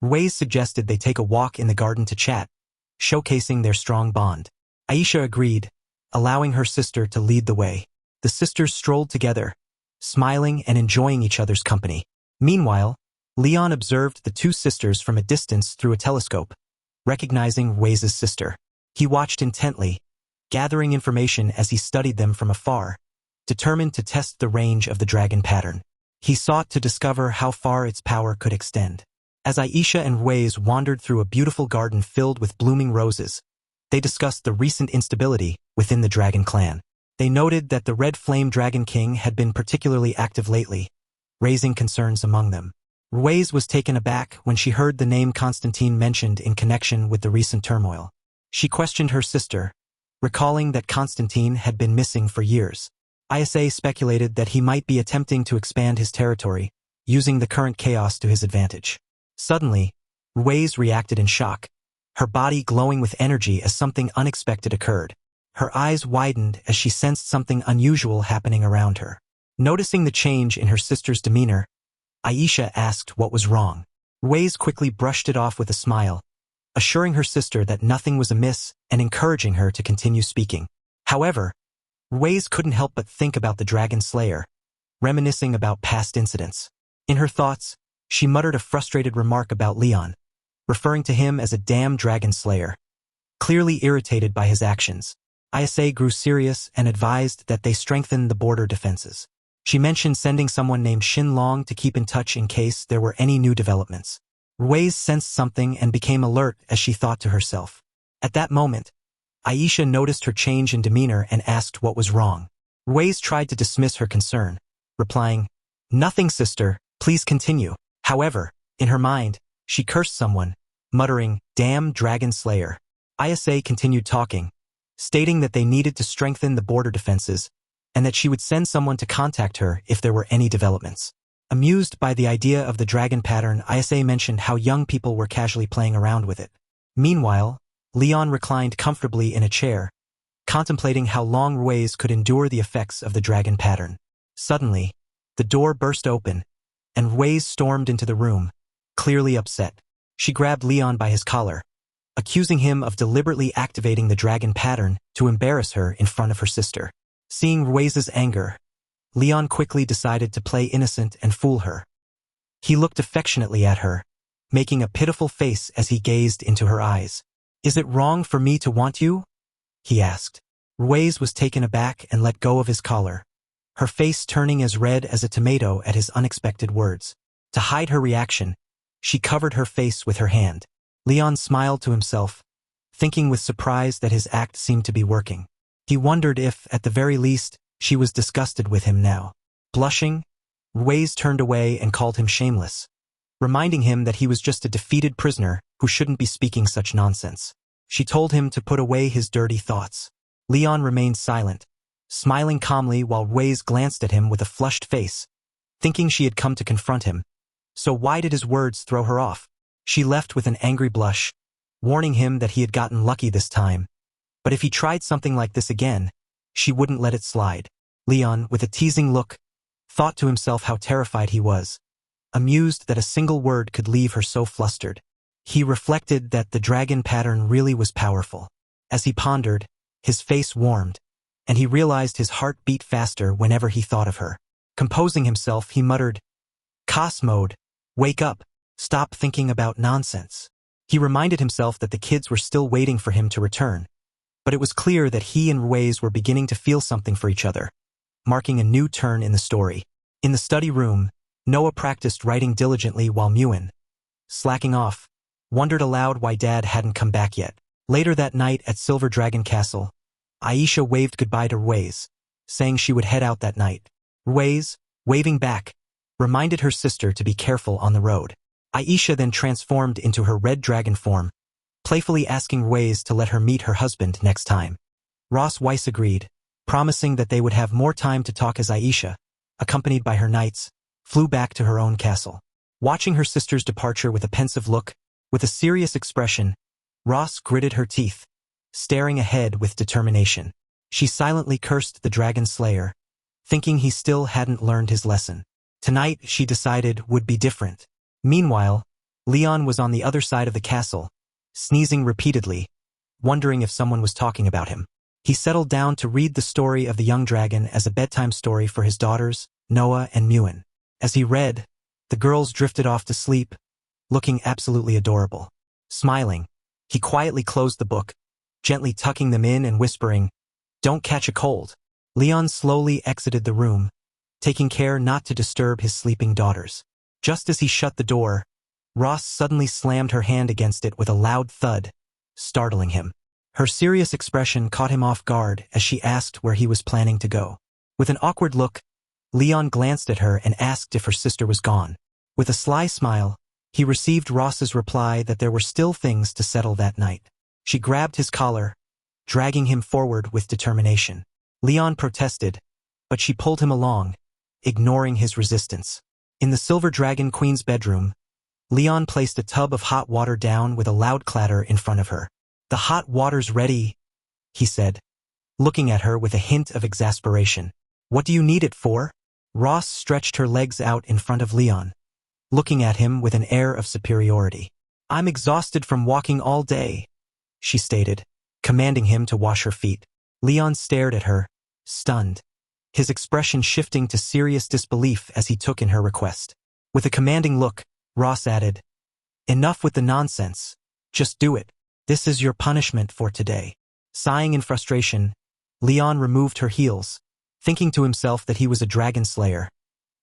[SPEAKER 1] Ruiz suggested they take a walk in the garden to chat, showcasing their strong bond. Aisha agreed, allowing her sister to lead the way. The sisters strolled together, smiling and enjoying each other's company. Meanwhile, Leon observed the two sisters from a distance through a telescope, recognizing Ruiz's sister. He watched intently, gathering information as he studied them from afar, determined to test the range of the dragon pattern. He sought to discover how far its power could extend. As Aisha and Ruiz wandered through a beautiful garden filled with blooming roses, they discussed the recent instability within the dragon clan. They noted that the Red Flame Dragon King had been particularly active lately, raising concerns among them. Ruiz was taken aback when she heard the name Constantine mentioned in connection with the recent turmoil. She questioned her sister, recalling that Constantine had been missing for years. Isa speculated that he might be attempting to expand his territory, using the current chaos to his advantage. Suddenly, Ruiz reacted in shock, her body glowing with energy as something unexpected occurred. Her eyes widened as she sensed something unusual happening around her. Noticing the change in her sister's demeanor, Aisha asked what was wrong. Ruiz quickly brushed it off with a smile, assuring her sister that nothing was amiss and encouraging her to continue speaking. However, Ruiz couldn't help but think about the Dragon Slayer, reminiscing about past incidents. In her thoughts, she muttered a frustrated remark about Leon, referring to him as a damn Dragon Slayer, clearly irritated by his actions. Isa grew serious and advised that they strengthen the border defenses. She mentioned sending someone named Xin Long to keep in touch in case there were any new developments. Ruiz sensed something and became alert as she thought to herself. At that moment, Aisha noticed her change in demeanor and asked what was wrong. Ruiz tried to dismiss her concern, replying, "Nothing, sister, please continue." However, in her mind, she cursed someone, muttering, "Damn Dragon Slayer." Isa continued talking, stating that they needed to strengthen the border defenses and that she would send someone to contact her if there were any developments. Amused by the idea of the dragon pattern, Isa mentioned how young people were casually playing around with it. Meanwhile, Leon reclined comfortably in a chair, contemplating how long Ruiz could endure the effects of the dragon pattern. Suddenly, the door burst open, and Ruiz stormed into the room, clearly upset. She grabbed Leon by his collar, accusing him of deliberately activating the dragon pattern to embarrass her in front of her sister. Seeing Ruiz's anger, Leon quickly decided to play innocent and fool her. He looked affectionately at her, making a pitiful face as he gazed into her eyes. "Is it wrong for me to want you?" he asked. Ruiz was taken aback and let go of his collar, her face turning as red as a tomato at his unexpected words. To hide her reaction, she covered her face with her hand. Leon smiled to himself, thinking with surprise that his act seemed to be working. He wondered if, at the very least, she was disgusted with him now. Blushing, Ruiz turned away and called him shameless, reminding him that he was just a defeated prisoner who shouldn't be speaking such nonsense. She told him to put away his dirty thoughts. Leon remained silent, smiling calmly while Ruiz glanced at him with a flushed face, thinking she had come to confront him. So why did his words throw her off? She left with an angry blush, warning him that he had gotten lucky this time. But if he tried something like this again, she wouldn't let it slide. Leon, with a teasing look, thought to himself how terrified he was, amused that a single word could leave her so flustered. He reflected that the dragon pattern really was powerful. As he pondered, his face warmed, and he realized his heart beat faster whenever he thought of her. Composing himself, he muttered, "Cosmode, wake up, stop thinking about nonsense." He reminded himself that the kids were still waiting for him to return, but it was clear that he and Ruiz were beginning to feel something for each other, marking a new turn in the story. In the study room, Noah practiced writing diligently while Muin, slacking off, wondered aloud why Dad hadn't come back yet. Later that night at Silver Dragon Castle, Aisha waved goodbye to Ruiz, saying she would head out that night. Ruiz, waving back, reminded her sister to be careful on the road. Aisha then transformed into her red dragon form, playfully asking Ruiz to let her meet her husband next time. Ross Weiss agreed, promising that they would have more time to talk as Aisha, accompanied by her knights, flew back to her own castle. Watching her sister's departure with a pensive look, with a serious expression, Ross gritted her teeth, staring ahead with determination. She silently cursed the dragon slayer, thinking he still hadn't learned his lesson. Tonight, she decided, would be different. Meanwhile, Leon was on the other side of the castle, sneezing repeatedly, wondering if someone was talking about him. He settled down to read the story of the young dragon as a bedtime story for his daughters, Noah and Muin. As he read, the girls drifted off to sleep, looking absolutely adorable. Smiling, he quietly closed the book, gently tucking them in and whispering, "Don't catch a cold." Leon slowly exited the room, taking care not to disturb his sleeping daughters. Just as he shut the door, Ross suddenly slammed her hand against it with a loud thud, startling him. Her serious expression caught him off guard as she asked where he was planning to go. With an awkward look, Leon glanced at her and asked if her sister was gone. With a sly smile, he received Ross's reply that there were still things to settle that night. She grabbed his collar, dragging him forward with determination. Leon protested, but she pulled him along, ignoring his resistance. In the Silver Dragon Queen's bedroom, Leon placed a tub of hot water down with a loud clatter in front of her. "The hot water's ready," he said, looking at her with a hint of exasperation. "What do you need it for?" Ross stretched her legs out in front of Leon, looking at him with an air of superiority. "I'm exhausted from walking all day," she stated, commanding him to wash her feet. Leon stared at her, stunned, his expression shifting to serious disbelief as he took in her request. With a commanding look, Ross added, "Enough with the nonsense. Just do it. This is your punishment for today." Sighing in frustration, Leon removed her heels, thinking to himself that he was a dragon slayer,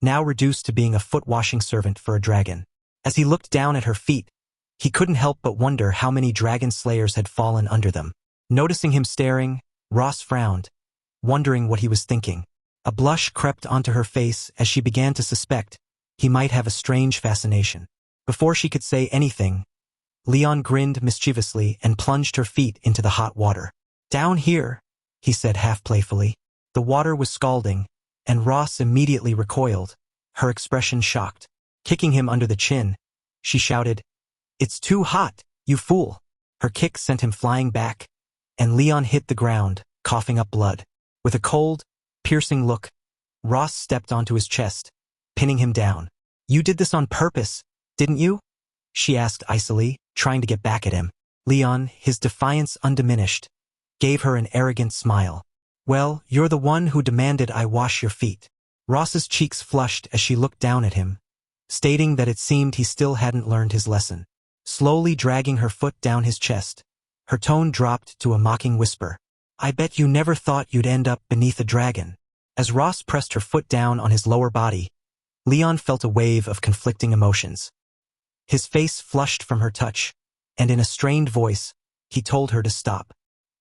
[SPEAKER 1] now reduced to being a foot-washing servant for a dragon. As he looked down at her feet, he couldn't help but wonder how many dragon slayers had fallen under them. Noticing him staring, Ross frowned, wondering what he was thinking. A blush crept onto her face as she began to suspect he might have a strange fascination. Before she could say anything, Leon grinned mischievously and plunged her feet into the hot water. "Down here," he said half-playfully. The water was scalding, and Ross immediately recoiled, her expression shocked. Kicking him under the chin, she shouted, "It's too hot, you fool." Her kick sent him flying back, and Leon hit the ground, coughing up blood. With a cold, piercing look, Ross stepped onto his chest, pinning him down. "You did this on purpose, didn't you?" she asked icily, trying to get back at him. Leon, his defiance undiminished, gave her an arrogant smile. "Well, you're the one who demanded I wash your feet." Ross's cheeks flushed as she looked down at him, stating that it seemed he still hadn't learned his lesson. Slowly dragging her foot down his chest, her tone dropped to a mocking whisper. "I bet you never thought you'd end up beneath a dragon." As Ross pressed her foot down on his lower body, Leon felt a wave of conflicting emotions. His face flushed from her touch, and in a strained voice, he told her to stop.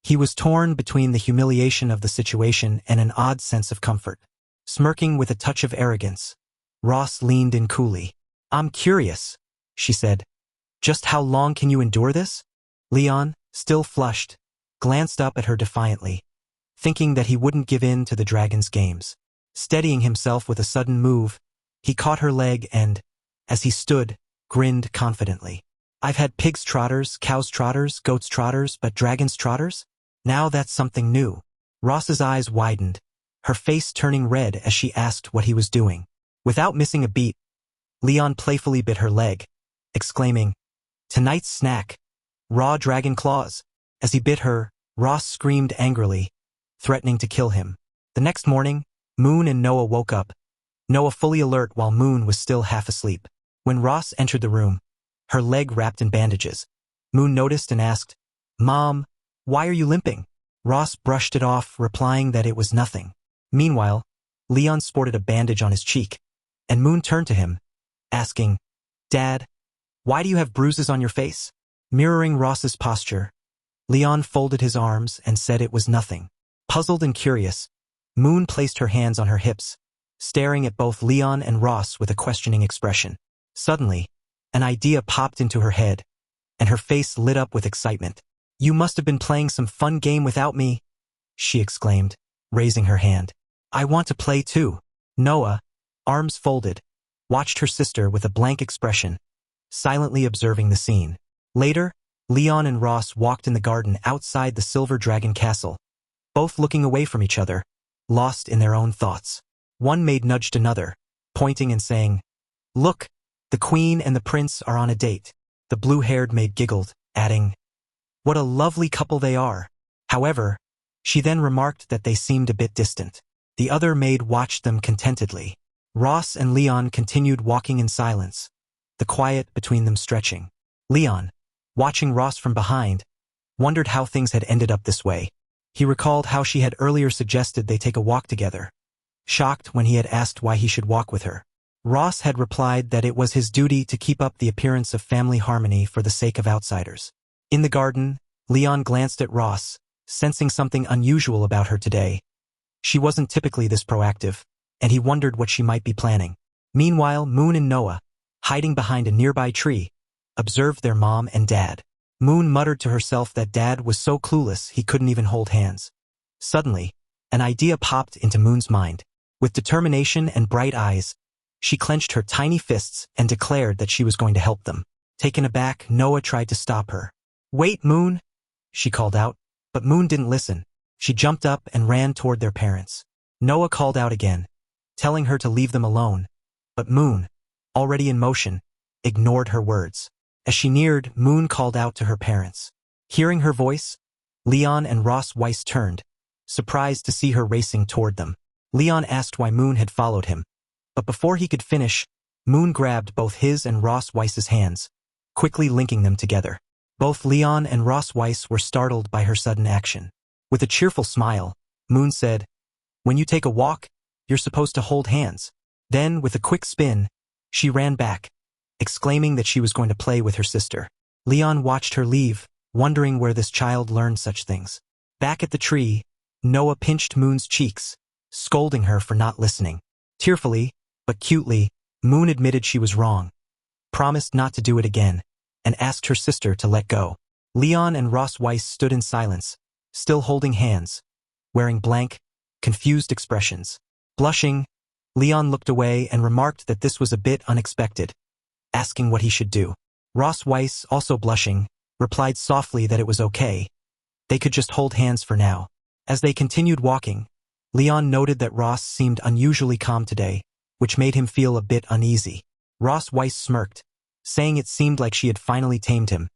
[SPEAKER 1] He was torn between the humiliation of the situation and an odd sense of comfort. Smirking with a touch of arrogance, Ross leaned in coolly. "I'm curious," she said. "Just how long can you endure this?" Leon, still flushed, glanced up at her defiantly, thinking that he wouldn't give in to the dragon's games. Steadying himself with a sudden move, he caught her leg and, as he stood, grinned confidently. "I've had pigs' trotters, cows' trotters, goats' trotters, but dragons' trotters? Now that's something new." Ross's eyes widened, her face turning red as she asked what he was doing. Without missing a beat, Leon playfully bit her leg, exclaiming, "Tonight's snack, raw dragon claws." As he bit her, Ross screamed angrily, threatening to kill him. The next morning, Moon and Noah woke up, Noah fully alert while Moon was still half asleep. When Ross entered the room, her leg wrapped in bandages, Moon noticed and asked, "Mom, why are you limping?" Ross brushed it off, replying that it was nothing. Meanwhile, Leon sported a bandage on his cheek, and Moon turned to him, asking, "Dad, why do you have bruises on your face?" Mirroring Ross's posture, Leon folded his arms and said it was nothing. Puzzled and curious, Moon placed her hands on her hips, staring at both Leon and Ross with a questioning expression. Suddenly, an idea popped into her head, and her face lit up with excitement. "You must have been playing some fun game without me," she exclaimed, raising her hand. "I want to play too." Noah, arms folded, watched her sister with a blank expression, silently observing the scene. Later, Leon and Ross walked in the garden outside the Silver Dragon Castle, both looking away from each other, lost in their own thoughts. One maid nudged another, pointing and saying, "Look, the queen and the prince are on a date." The blue-haired maid giggled, adding, "What a lovely couple they are." However, she then remarked that they seemed a bit distant. The other maid watched them contentedly. Ross and Leon continued walking in silence, the quiet between them stretching. Leon, watching Ross from behind, wondered how things had ended up this way. He recalled how she had earlier suggested they take a walk together, shocked when he had asked why he should walk with her. Ross had replied that it was his duty to keep up the appearance of family harmony for the sake of outsiders. In the garden, Leon glanced at Ross, sensing something unusual about her today. She wasn't typically this proactive, and he wondered what she might be planning. Meanwhile, Moon and Noah, hiding behind a nearby tree, observed their mom and dad. Moon muttered to herself that Dad was so clueless he couldn't even hold hands. Suddenly, an idea popped into Moon's mind. With determination and bright eyes, she clenched her tiny fists and declared that she was going to help them. Taken aback, Noah tried to stop her. "Wait, Moon," she called out, but Moon didn't listen. She jumped up and ran toward their parents. Noah called out again, telling her to leave them alone, but Moon, already in motion, ignored her words. As she neared, Moon called out to her parents. Hearing her voice, Leon and Ross Weiss turned, surprised to see her racing toward them. Leon asked why Moon had followed him, but before he could finish, Moon grabbed both his and Ross Weiss's hands, quickly linking them together. Both Leon and Ross Weiss were startled by her sudden action. With a cheerful smile, Moon said, "When you take a walk, you're supposed to hold hands." Then, with a quick spin, she ran back, exclaiming that she was going to play with her sister. Leon watched her leave, wondering where this child learned such things. Back at the tree, Noah pinched Moon's cheeks, scolding her for not listening. Tearfully, but cutely, Moon admitted she was wrong, promised not to do it again, and asked her sister to let go. Leon and Ross Weiss stood in silence, still holding hands, wearing blank, confused expressions. Blushing, Leon looked away and remarked that this was a bit unexpected, asking what he should do. Ross Weiss, also blushing, replied softly that it was okay. They could just hold hands for now. As they continued walking, Leon noted that Ross seemed unusually calm today, which made him feel a bit uneasy. Ross Weiss smirked, saying it seemed like she had finally tamed him,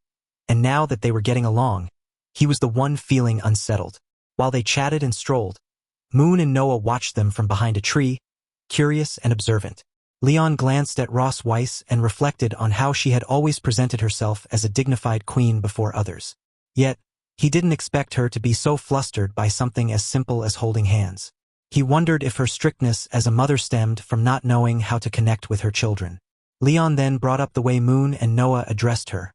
[SPEAKER 1] and now that they were getting along, he was the one feeling unsettled. While they chatted and strolled, Moon and Noah watched them from behind a tree, curious and observant. Leon glanced at Ross Weiss and reflected on how she had always presented herself as a dignified queen before others. Yet, he didn't expect her to be so flustered by something as simple as holding hands. He wondered if her strictness as a mother stemmed from not knowing how to connect with her children. Leon then brought up the way Moon and Noah addressed her,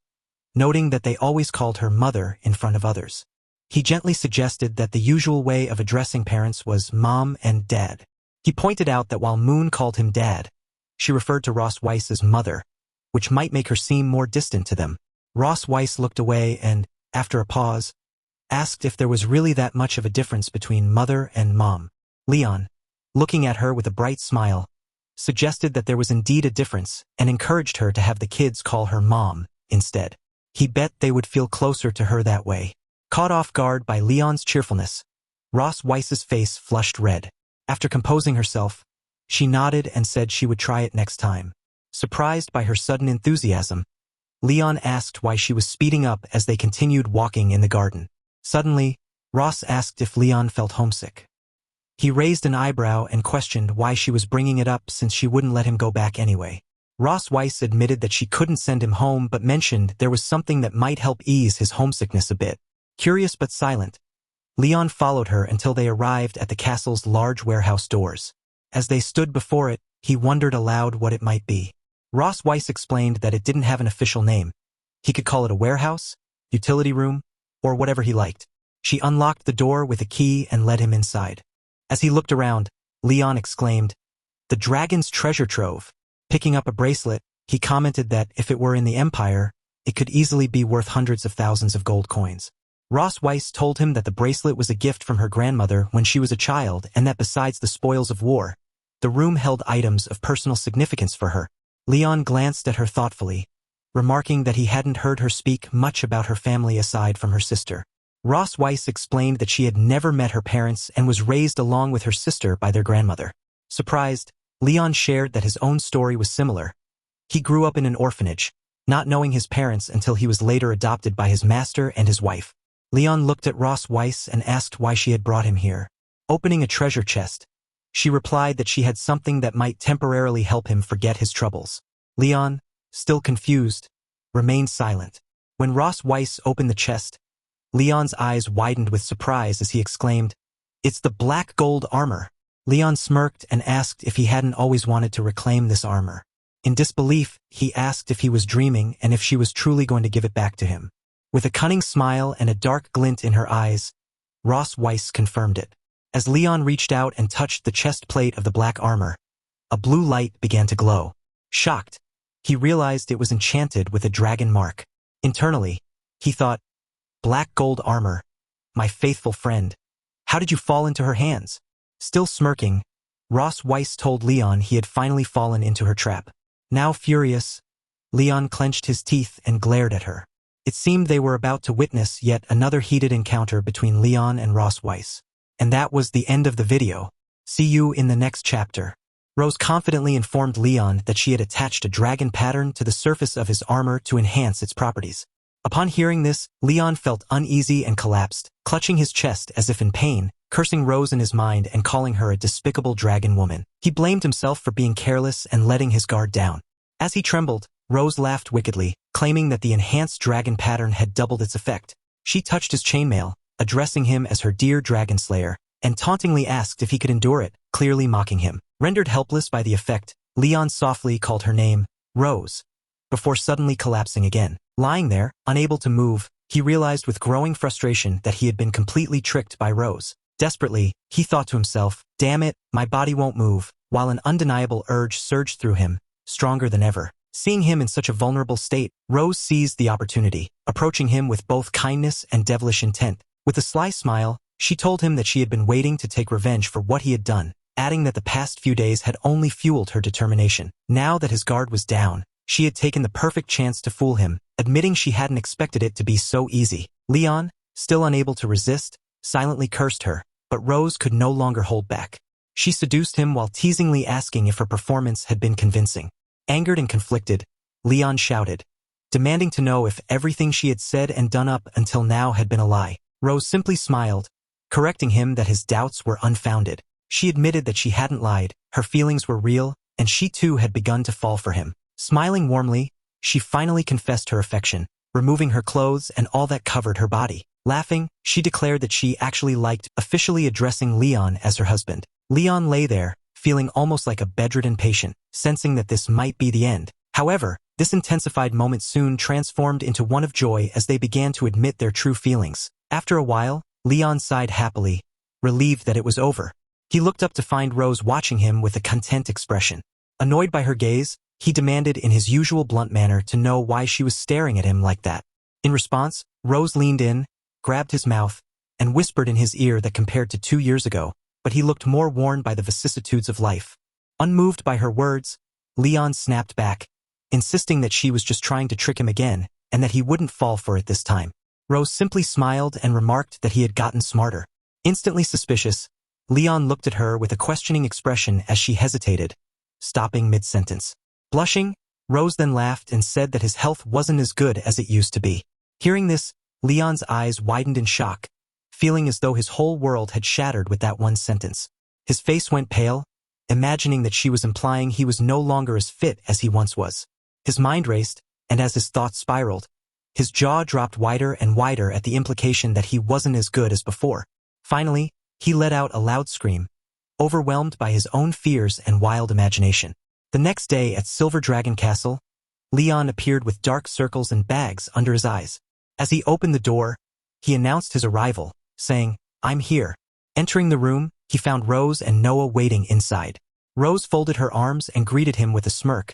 [SPEAKER 1] noting that they always called her mother in front of others. He gently suggested that the usual way of addressing parents was mom and dad. He pointed out that while Moon called him dad, she referred to Ross Weiss as mother, which might make her seem more distant to them. Ross Weiss looked away and, after a pause, asked if there was really that much of a difference between mother and mom. Leon, looking at her with a bright smile, suggested that there was indeed a difference and encouraged her to have the kids call her mom instead. He bet they would feel closer to her that way. Caught off guard by Leon's cheerfulness, Ross Weiss's face flushed red. After composing herself, she nodded and said she would try it next time. Surprised by her sudden enthusiasm, Leon asked why she was speeding up as they continued walking in the garden. Suddenly, Ross asked if Leon felt homesick. He raised an eyebrow and questioned why she was bringing it up since she wouldn't let him go back anyway. Ross Weiss admitted that she couldn't send him home but mentioned there was something that might help ease his homesickness a bit. Curious but silent, Leon followed her until they arrived at the castle's large warehouse doors. As they stood before it, he wondered aloud what it might be. Ross Weiss explained that it didn't have an official name. He could call it a warehouse, utility room, or whatever he liked. She unlocked the door with a key and led him inside. As he looked around, Leon exclaimed, "The dragon's treasure trove." Picking up a bracelet, he commented that if it were in the Empire, it could easily be worth hundreds of thousands of gold coins. Ross Weiss told him that the bracelet was a gift from her grandmother when she was a child and that besides the spoils of war, the room held items of personal significance for her. Leon glanced at her thoughtfully, remarking that he hadn't heard her speak much about her family aside from her sister. Ross Weiss explained that she had never met her parents and was raised along with her sister by their grandmother. Surprised, Leon shared that his own story was similar. He grew up in an orphanage, not knowing his parents until he was later adopted by his master and his wife. Leon looked at Ross Weiss and asked why she had brought him here. Opening a treasure chest, she replied that she had something that might temporarily help him forget his troubles. Leon, still confused, remained silent. When Ross Weiss opened the chest, Leon's eyes widened with surprise as he exclaimed, "It's the black gold armor." Leon smirked and asked if he hadn't always wanted to reclaim this armor. In disbelief, he asked if he was dreaming and if she was truly going to give it back to him. With a cunning smile and a dark glint in her eyes, Ross Weiss confirmed it. As Leon reached out and touched the chest plate of the black armor, a blue light began to glow. Shocked, he realized it was enchanted with a dragon mark. Internally, he thought, "Black gold armor, my faithful friend. How did you fall into her hands?" Still smirking, Ross Weiss told Leon he had finally fallen into her trap. Now furious, Leon clenched his teeth and glared at her. It seemed they were about to witness yet another heated encounter between Leon and Ross Weiss. And that was the end of the video. See you in the next chapter. Rose confidently informed Leon that she had attached a dragon pattern to the surface of his armor to enhance its properties. Upon hearing this, Leon felt uneasy and collapsed, clutching his chest as if in pain, cursing Rose in his mind and calling her a despicable dragon woman. He blamed himself for being careless and letting his guard down. As he trembled, Rose laughed wickedly, claiming that the enhanced dragon pattern had doubled its effect. She touched his chainmail, addressing him as her dear dragon slayer, and tauntingly asked if he could endure it, clearly mocking him. Rendered helpless by the effect, Leon softly called her name, Rose, before suddenly collapsing again. Lying there, unable to move, he realized with growing frustration that he had been completely tricked by Rose. Desperately, he thought to himself, "Damn it, my body won't move," while an undeniable urge surged through him, stronger than ever. Seeing him in such a vulnerable state, Rose seized the opportunity, approaching him with both kindness and devilish intent. With a sly smile, she told him that she had been waiting to take revenge for what he had done, adding that the past few days had only fueled her determination. Now that his guard was down, she had taken the perfect chance to fool him, admitting she hadn't expected it to be so easy. Leon, still unable to resist, silently cursed her, but Rose could no longer hold back. She seduced him while teasingly asking if her performance had been convincing. Angered and conflicted, Leon shouted, demanding to know if everything she had said and done up until now had been a lie. Rose simply smiled, correcting him that his doubts were unfounded. She admitted that she hadn't lied, her feelings were real, and she too had begun to fall for him. Smiling warmly, she finally confessed her affection, removing her clothes and all that covered her body. Laughing, she declared that she actually liked officially addressing Leon as her husband. Leon lay there, feeling almost like a bedridden patient, sensing that this might be the end. However, this intensified moment soon transformed into one of joy as they began to admit their true feelings. After a while, Leon sighed happily, relieved that it was over. He looked up to find Rose watching him with a content expression. Annoyed by her gaze, he demanded in his usual blunt manner to know why she was staring at him like that. In response, Rose leaned in, grabbed his mouth, and whispered in his ear that compared to 2 years ago, but he looked more worn by the vicissitudes of life. Unmoved by her words, Leon snapped back, insisting that she was just trying to trick him again, and that he wouldn't fall for it this time. Rose simply smiled and remarked that he had gotten smarter. Instantly suspicious, Leon looked at her with a questioning expression as she hesitated, stopping mid-sentence. Blushing, Rose then laughed and said that his health wasn't as good as it used to be. Hearing this, Leon's eyes widened in shock, feeling as though his whole world had shattered with that one sentence. His face went pale, imagining that she was implying he was no longer as fit as he once was. His mind raced, and as his thoughts spiraled, his jaw dropped wider and wider at the implication that he wasn't as good as before. Finally, he let out a loud scream, overwhelmed by his own fears and wild imagination. The next day at Silver Dragon Castle, Leon appeared with dark circles and bags under his eyes. As he opened the door, he announced his arrival, saying, "I'm here." Entering the room, he found Rose and Noah waiting inside. Rose folded her arms and greeted him with a smirk,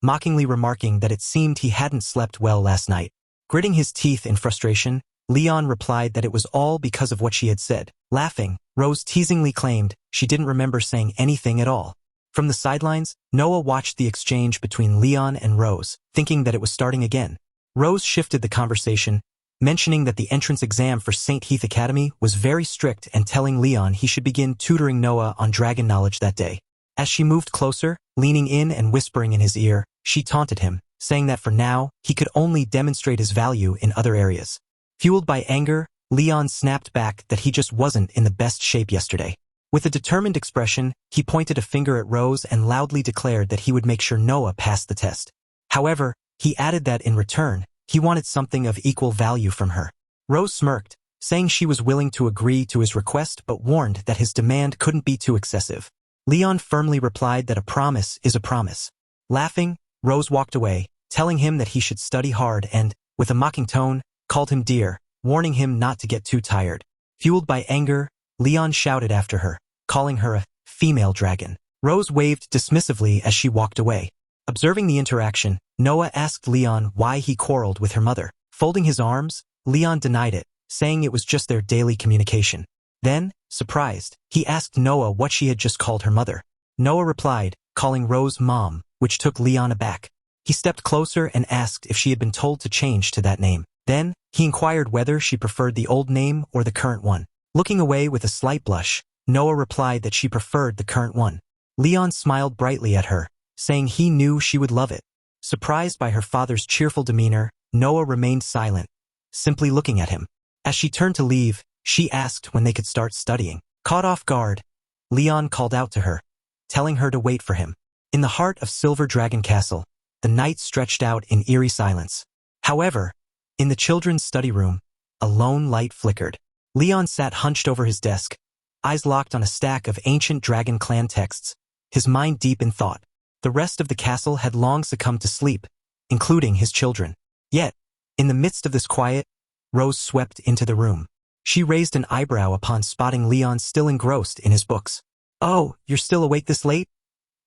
[SPEAKER 1] mockingly remarking that it seemed he hadn't slept well last night. Gritting his teeth in frustration, Leon replied that it was all because of what she had said. Laughing, Rose teasingly claimed she didn't remember saying anything at all. From the sidelines, Noah watched the exchange between Leon and Rose, thinking that it was starting again. Rose shifted the conversation, mentioning that the entrance exam for St. Heath Academy was very strict and telling Leon he should begin tutoring Noah on dragon knowledge that day. As she moved closer, leaning in and whispering in his ear, she taunted him, saying that for now, he could only demonstrate his value in other areas. Fueled by anger, Leon snapped back that he just wasn't in the best shape yesterday. With a determined expression, he pointed a finger at Rose and loudly declared that he would make sure Noah passed the test. However, he added that in return, he wanted something of equal value from her. Rose smirked, saying she was willing to agree to his request but warned that his demand couldn't be too excessive. Leon firmly replied that a promise is a promise. Laughing, Rose walked away, telling him that he should study hard and, with a mocking tone, called him dear, warning him not to get too tired. Fueled by anger, Leon shouted after her, calling her a female dragon. Rose waved dismissively as she walked away. Observing the interaction, Noah asked Leon why he quarreled with her mother. Folding his arms, Leon denied it, saying it was just their daily communication. Then, surprised, he asked Noah what she had just called her mother. Noah replied, calling Rose Mom, which took Leon aback. He stepped closer and asked if she had been told to change to that name. Then, he inquired whether she preferred the old name or the current one. Looking away with a slight blush, Noah replied that she preferred the current one. Leon smiled brightly at her, saying he knew she would love it. Surprised by her father's cheerful demeanor, Noah remained silent, simply looking at him. As she turned to leave, she asked when they could start studying. Caught off guard, Leon called out to her, telling her to wait for him. In the heart of Silver Dragon Castle, the night stretched out in eerie silence. However, in the children's study room, a lone light flickered. Leon sat hunched over his desk, eyes locked on a stack of ancient Dragon Clan texts, his mind deep in thought. The rest of the castle had long succumbed to sleep, including his children. Yet, in the midst of this quiet, Rose swept into the room. She raised an eyebrow upon spotting Leon still engrossed in his books. "Oh, you're still awake this late?"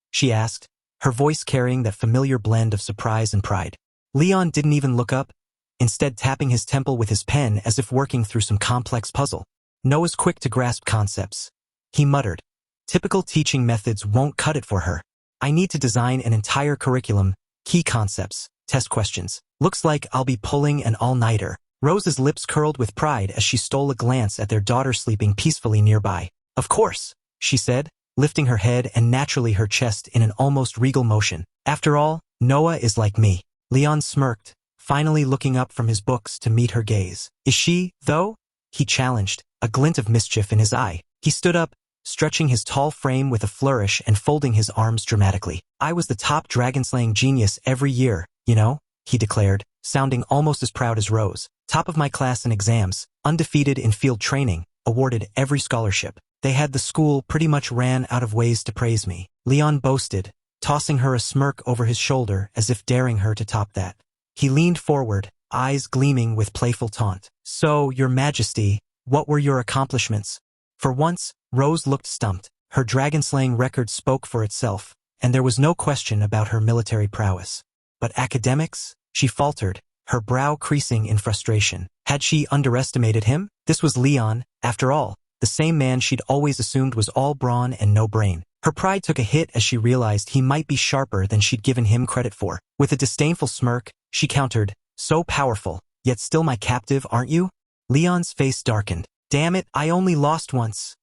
[SPEAKER 1] she asked, her voice carrying that familiar blend of surprise and pride. Leon didn't even look up, instead tapping his temple with his pen as if working through some complex puzzle. Noah's quick to grasp concepts. He muttered, "Typical teaching methods won't cut it for her. I need to design an entire curriculum, key concepts, test questions. Looks like I'll be pulling an all-nighter." Rose's lips curled with pride as she stole a glance at their daughter sleeping peacefully nearby. "Of course," she said, lifting her head and naturally her chest in an almost regal motion. "After all, Noah is like me." Leon smirked, finally looking up from his books to meet her gaze. "Is she, though?" he challenged, a glint of mischief in his eye. He stood up, stretching his tall frame with a flourish and folding his arms dramatically. "I was the top dragon-slaying genius every year, you know," he declared, sounding almost as proud as Rose. "Top of my class in exams, undefeated in field training, awarded every scholarship. They had the school pretty much ran out of ways to praise me," Leon boasted, tossing her a smirk over his shoulder as if daring her to top that. He leaned forward, eyes gleaming with playful taunt. "So, Your Majesty, what were your accomplishments?" For once, Rose looked stumped. Her dragon-slaying record spoke for itself, and there was no question about her military prowess. But academics? She faltered, her brow creasing in frustration. Had she underestimated him? This was Leon, after all, the same man she'd always assumed was all brawn and no brain. Her pride took a hit as she realized he might be sharper than she'd given him credit for. With a disdainful smirk, she countered, "So powerful, yet still my captive, aren't you?" Leon's face darkened. "Damn it, I only lost once."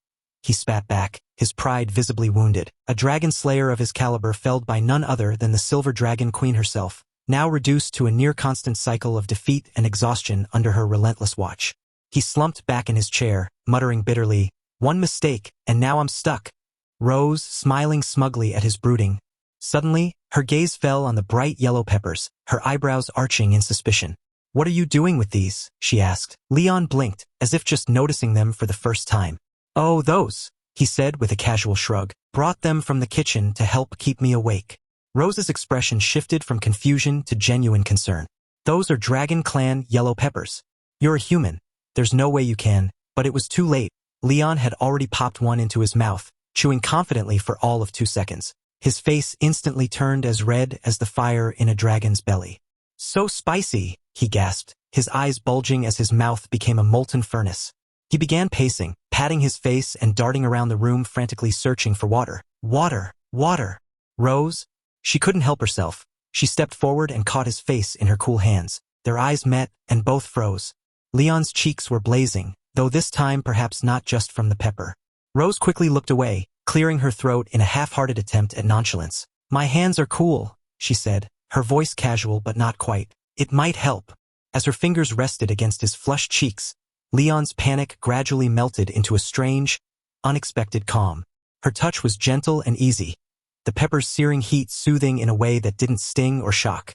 [SPEAKER 1] He spat back, his pride visibly wounded. A dragon slayer of his caliber felled by none other than the Silver Dragon Queen herself, now reduced to a near-constant cycle of defeat and exhaustion under her relentless watch. He slumped back in his chair, muttering bitterly, "One mistake, and now I'm stuck." Rose, smiling smugly at his brooding. Suddenly, her gaze fell on the bright yellow peppers, her eyebrows arching in suspicion. "What are you doing with these?" she asked. Leon blinked, as if just noticing them for the first time. "Oh, those," he said with a casual shrug. "Brought them from the kitchen to help keep me awake." Rose's expression shifted from confusion to genuine concern. "Those are Dragon Clan yellow peppers. You're a human. There's no way you can." But it was too late. Leon had already popped one into his mouth, chewing confidently for all of 2 seconds. His face instantly turned as red as the fire in a dragon's belly. "So spicy," he gasped, his eyes bulging as his mouth became a molten furnace. He began pacing, patting his face and darting around the room frantically searching for water. "Water! Water!" "Rose?" She couldn't help herself. She stepped forward and caught his face in her cool hands. Their eyes met, and both froze. Leon's cheeks were blazing, though this time perhaps not just from the pepper. Rose quickly looked away, clearing her throat in a half-hearted attempt at nonchalance. "My hands are cool," she said, her voice casual but not quite. "It might help." As her fingers rested against his flushed cheeks, Leon's panic gradually melted into a strange, unexpected calm. Her touch was gentle and easy, the pepper's searing heat soothing in a way that didn't sting or shock.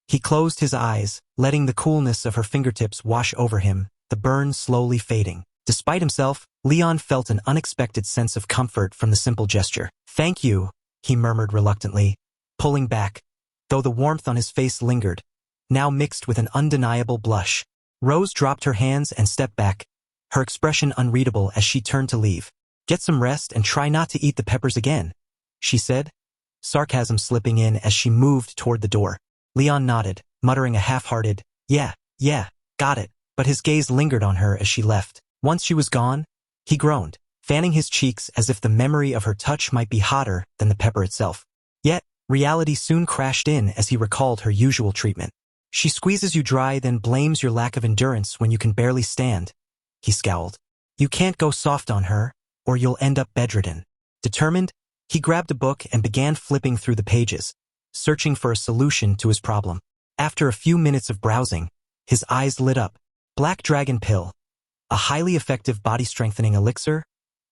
[SPEAKER 1] He closed his eyes, letting the coolness of her fingertips wash over him, the burn slowly fading. Despite himself, Leon felt an unexpected sense of comfort from the simple gesture. "Thank you," he murmured reluctantly, pulling back, though the warmth on his face lingered, now mixed with an undeniable blush. Rose dropped her hands and stepped back, her expression unreadable as she turned to leave. "Get some rest and try not to eat the peppers again," she said, sarcasm slipping in as she moved toward the door. Leon nodded, muttering a half-hearted, yeah, got it," but his gaze lingered on her as she left. Once she was gone, he groaned, fanning his cheeks as if the memory of her touch might be hotter than the pepper itself. Yet, reality soon crashed in as he recalled her usual treatment. "She squeezes you dry, then blames your lack of endurance when you can barely stand," he scowled. "You can't go soft on her, or you'll end up bedridden." Determined, he grabbed a book and began flipping through the pages, searching for a solution to his problem. After a few minutes of browsing, his eyes lit up. Black Dragon Pill, a highly effective body-strengthening elixir,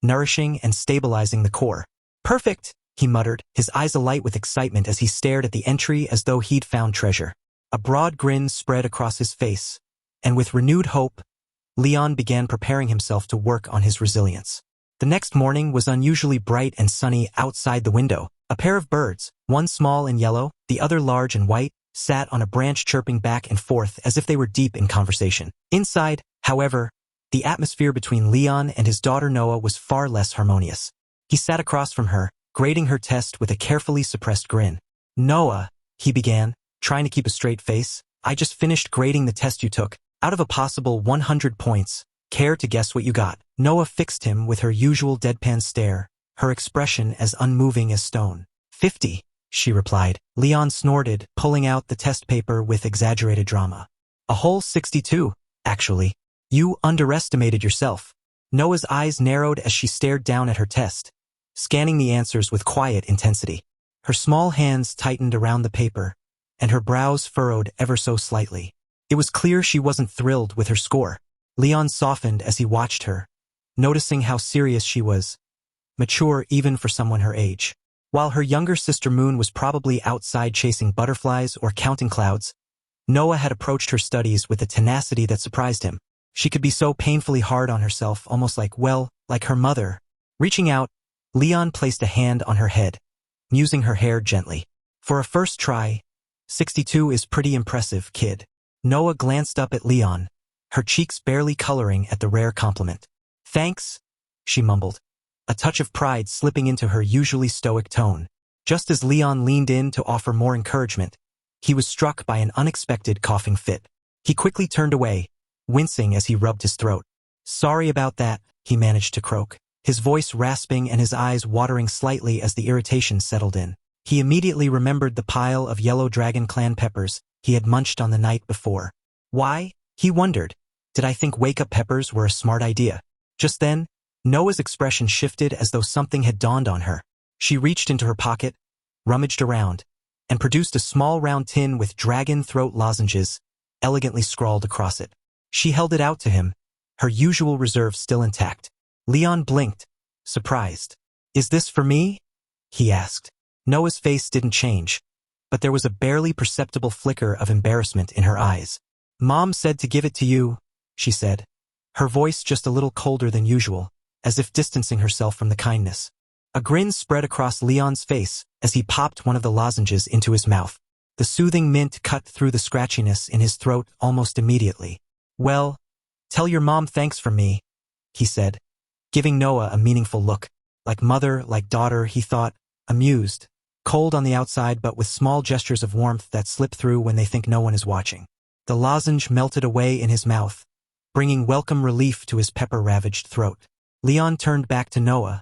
[SPEAKER 1] nourishing and stabilizing the core. "Perfect," he muttered, his eyes alight with excitement as he stared at the entry as though he'd found treasure. A broad grin spread across his face, and with renewed hope, Leon began preparing himself to work on his resilience. The next morning was unusually bright and sunny outside the window. A pair of birds, one small and yellow, the other large and white, sat on a branch chirping back and forth as if they were deep in conversation. Inside, however, the atmosphere between Leon and his daughter Noah was far less harmonious. He sat across from her, grading her test with a carefully suppressed grin. "Noah," he began, trying to keep a straight face, "I just finished grading the test you took. Out of a possible 100 points, care to guess what you got?" Noah fixed him with her usual deadpan stare, her expression as unmoving as stone. 50, she replied. Leon snorted, pulling out the test paper with exaggerated drama. "A whole 62, actually. You underestimated yourself." Noah's eyes narrowed as she stared down at her test, scanning the answers with quiet intensity. Her small hands tightened around the paper, and her brows furrowed ever so slightly. It was clear she wasn't thrilled with her score. Leon softened as he watched her, noticing how serious she was, mature even for someone her age. While her younger sister Moon was probably outside chasing butterflies or counting clouds, Noah had approached her studies with a tenacity that surprised him. She could be so painfully hard on herself, almost like her mother. Reaching out, Leon placed a hand on her head, musing her hair gently. "For a first try, 62 is pretty impressive, kid." Noah glanced up at Leon, her cheeks barely coloring at the rare compliment. "Thanks," she mumbled, a touch of pride slipping into her usually stoic tone. Just as Leon leaned in to offer more encouragement, he was struck by an unexpected coughing fit. He quickly turned away, wincing as he rubbed his throat. "Sorry about that," he managed to croak, his voice rasping and his eyes watering slightly as the irritation settled in. He immediately remembered the pile of yellow Dragon Clan peppers he had munched on the night before. Why, he wondered, did I think wake-up peppers were a smart idea? Just then, Noah's expression shifted as though something had dawned on her. She reached into her pocket, rummaged around, and produced a small round tin with dragon throat lozenges, elegantly scrawled across it. She held it out to him, her usual reserve still intact. Leon blinked, surprised. "Is this for me?" he asked. Noah's face didn't change, but there was a barely perceptible flicker of embarrassment in her eyes. "Mom said to give it to you," she said, her voice just a little colder than usual, as if distancing herself from the kindness. A grin spread across Leon's face as he popped one of the lozenges into his mouth. The soothing mint cut through the scratchiness in his throat almost immediately. "Well, tell your mom thanks from me," he said, giving Noah a meaningful look. Like mother, like daughter, he thought, amused, cold on the outside but with small gestures of warmth that slip through when they think no one is watching. The lozenge melted away in his mouth, bringing welcome relief to his pepper-ravaged throat. Leon turned back to Noah,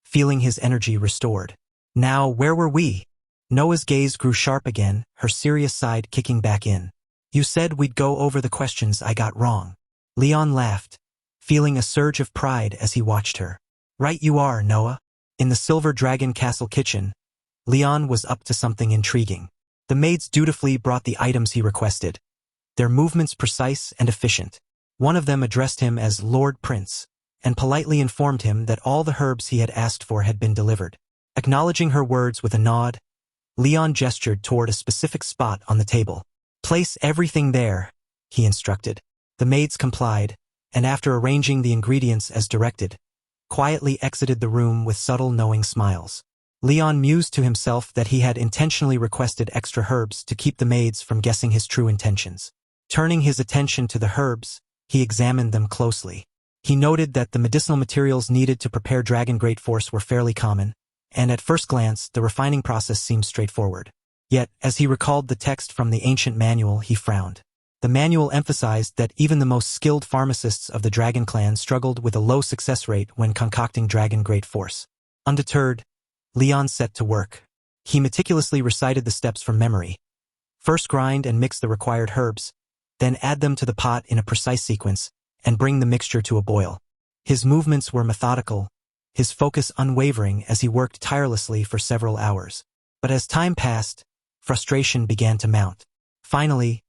[SPEAKER 1] feeling his energy restored. "Now, where were we?" Noah's gaze grew sharp again, her serious side kicking back in. "You said we'd go over the questions I got wrong." Leon laughed, feeling a surge of pride as he watched her. "Right you are, Noah." In the Silver Dragon Castle kitchen, Leon was up to something intriguing. The maids dutifully brought the items he requested, their movements precise and efficient. One of them addressed him as Lord Prince, and politely informed him that all the herbs he had asked for had been delivered. Acknowledging her words with a nod, Leon gestured toward a specific spot on the table. "Place everything there," he instructed. The maids complied, and after arranging the ingredients as directed, quietly exited the room with subtle knowing smiles. Leon mused to himself that he had intentionally requested extra herbs to keep the maids from guessing his true intentions. Turning his attention to the herbs, he examined them closely. He noted that the medicinal materials needed to prepare Dragon Great Force were fairly common, and at first glance, the refining process seemed straightforward. Yet, as he recalled the text from the ancient manual, he frowned. The manual emphasized that even the most skilled pharmacists of the Dragon Clan struggled with a low success rate when concocting Dragon Great Force. Undeterred, Leon set to work. He meticulously recited the steps from memory. First grind and mix the required herbs, then add them to the pot in a precise sequence, and bring the mixture to a boil. His movements were methodical, his focus unwavering as he worked tirelessly for several hours. But as time passed, frustration began to mount. Finally,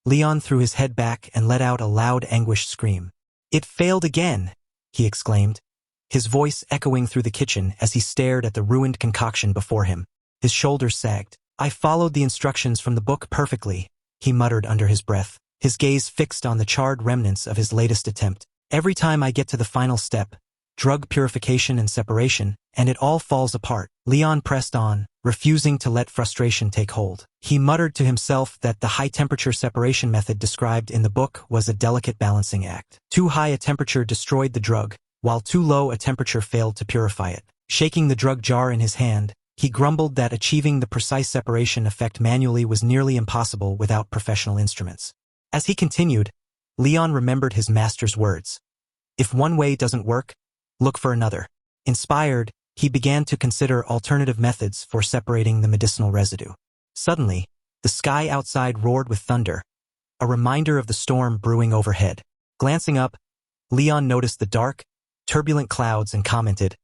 [SPEAKER 1] Leon threw his head back and let out a loud anguished scream. "It failed again!" he exclaimed, his voice echoing through the kitchen as he stared at the ruined concoction before him. His shoulders sagged. "I followed the instructions from the book perfectly," he muttered under his breath, his gaze fixed on the charred remnants of his latest attempt. "Every time I get to the final step, drug purification and separation, and it all falls apart." Leon pressed on, refusing to let frustration take hold. He muttered to himself that the high-temperature separation method described in the book was a delicate balancing act. Too high a temperature destroyed the drug, while too low a temperature failed to purify it. Shaking the drug jar in his hand, he grumbled that achieving the precise separation effect manually was nearly impossible without professional instruments. As he continued, Leon remembered his master's words. "If one way doesn't work, look for another." Inspired, he began to consider alternative methods for separating the medicinal residue. Suddenly, the sky outside roared with thunder, a reminder of the storm brewing overhead. Glancing up, Leon noticed the dark, turbulent clouds and commented,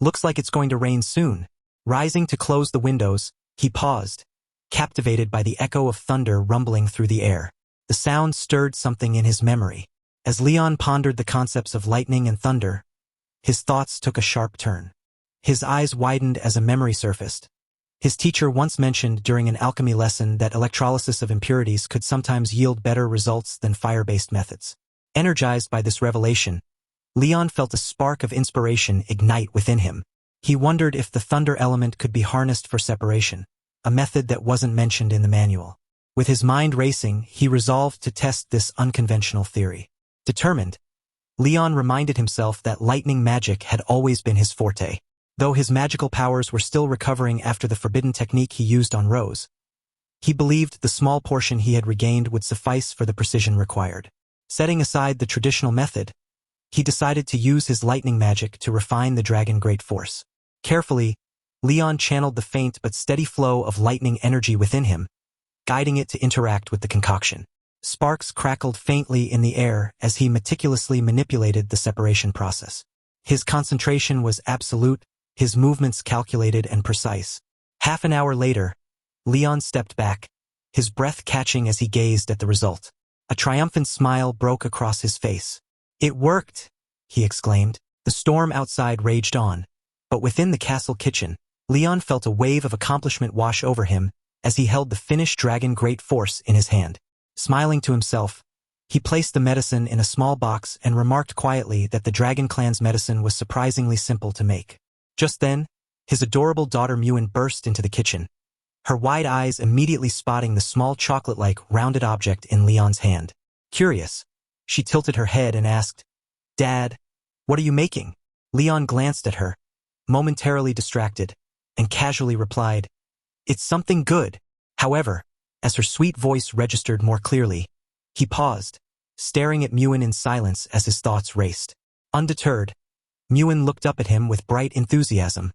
[SPEAKER 1] "Looks like it's going to rain soon." Rising to close the windows, he paused, captivated by the echo of thunder rumbling through the air. The sound stirred something in his memory. As Leon pondered the concepts of lightning and thunder, his thoughts took a sharp turn. His eyes widened as a memory surfaced. His teacher once mentioned during an alchemy lesson that electrolysis of impurities could sometimes yield better results than fire-based methods. Energized by this revelation, Leon felt a spark of inspiration ignite within him. He wondered if the thunder element could be harnessed for separation, a method that wasn't mentioned in the manual. With his mind racing, he resolved to test this unconventional theory. Determined, Leon reminded himself that lightning magic had always been his forte. Though his magical powers were still recovering after the forbidden technique he used on Rose, he believed the small portion he had regained would suffice for the precision required. Setting aside the traditional method, he decided to use his lightning magic to refine the Dragon Great Force. Carefully, Leon channeled the faint but steady flow of lightning energy within him, guiding it to interact with the concoction. Sparks crackled faintly in the air as he meticulously manipulated the separation process. His concentration was absolute, his movements calculated and precise. Half an hour later, Leon stepped back, his breath catching as he gazed at the result. A triumphant smile broke across his face. It worked, he exclaimed. The storm outside raged on, but within the castle kitchen, Leon felt a wave of accomplishment wash over him as he held the finished dragon great force in his hand. Smiling to himself, he placed the medicine in a small box and remarked quietly that the Dragon Clan's medicine was surprisingly simple to make. Just then, his adorable daughter Muin burst into the kitchen, her wide eyes immediately spotting the small chocolate-like rounded object in Leon's hand. Curious, she tilted her head and asked, "Dad, what are you making?" Leon glanced at her, momentarily distracted, and casually replied, "It's something good." However, as her sweet voice registered more clearly, he paused, staring at Muin in silence as his thoughts raced. Undeterred, Muin looked up at him with bright enthusiasm,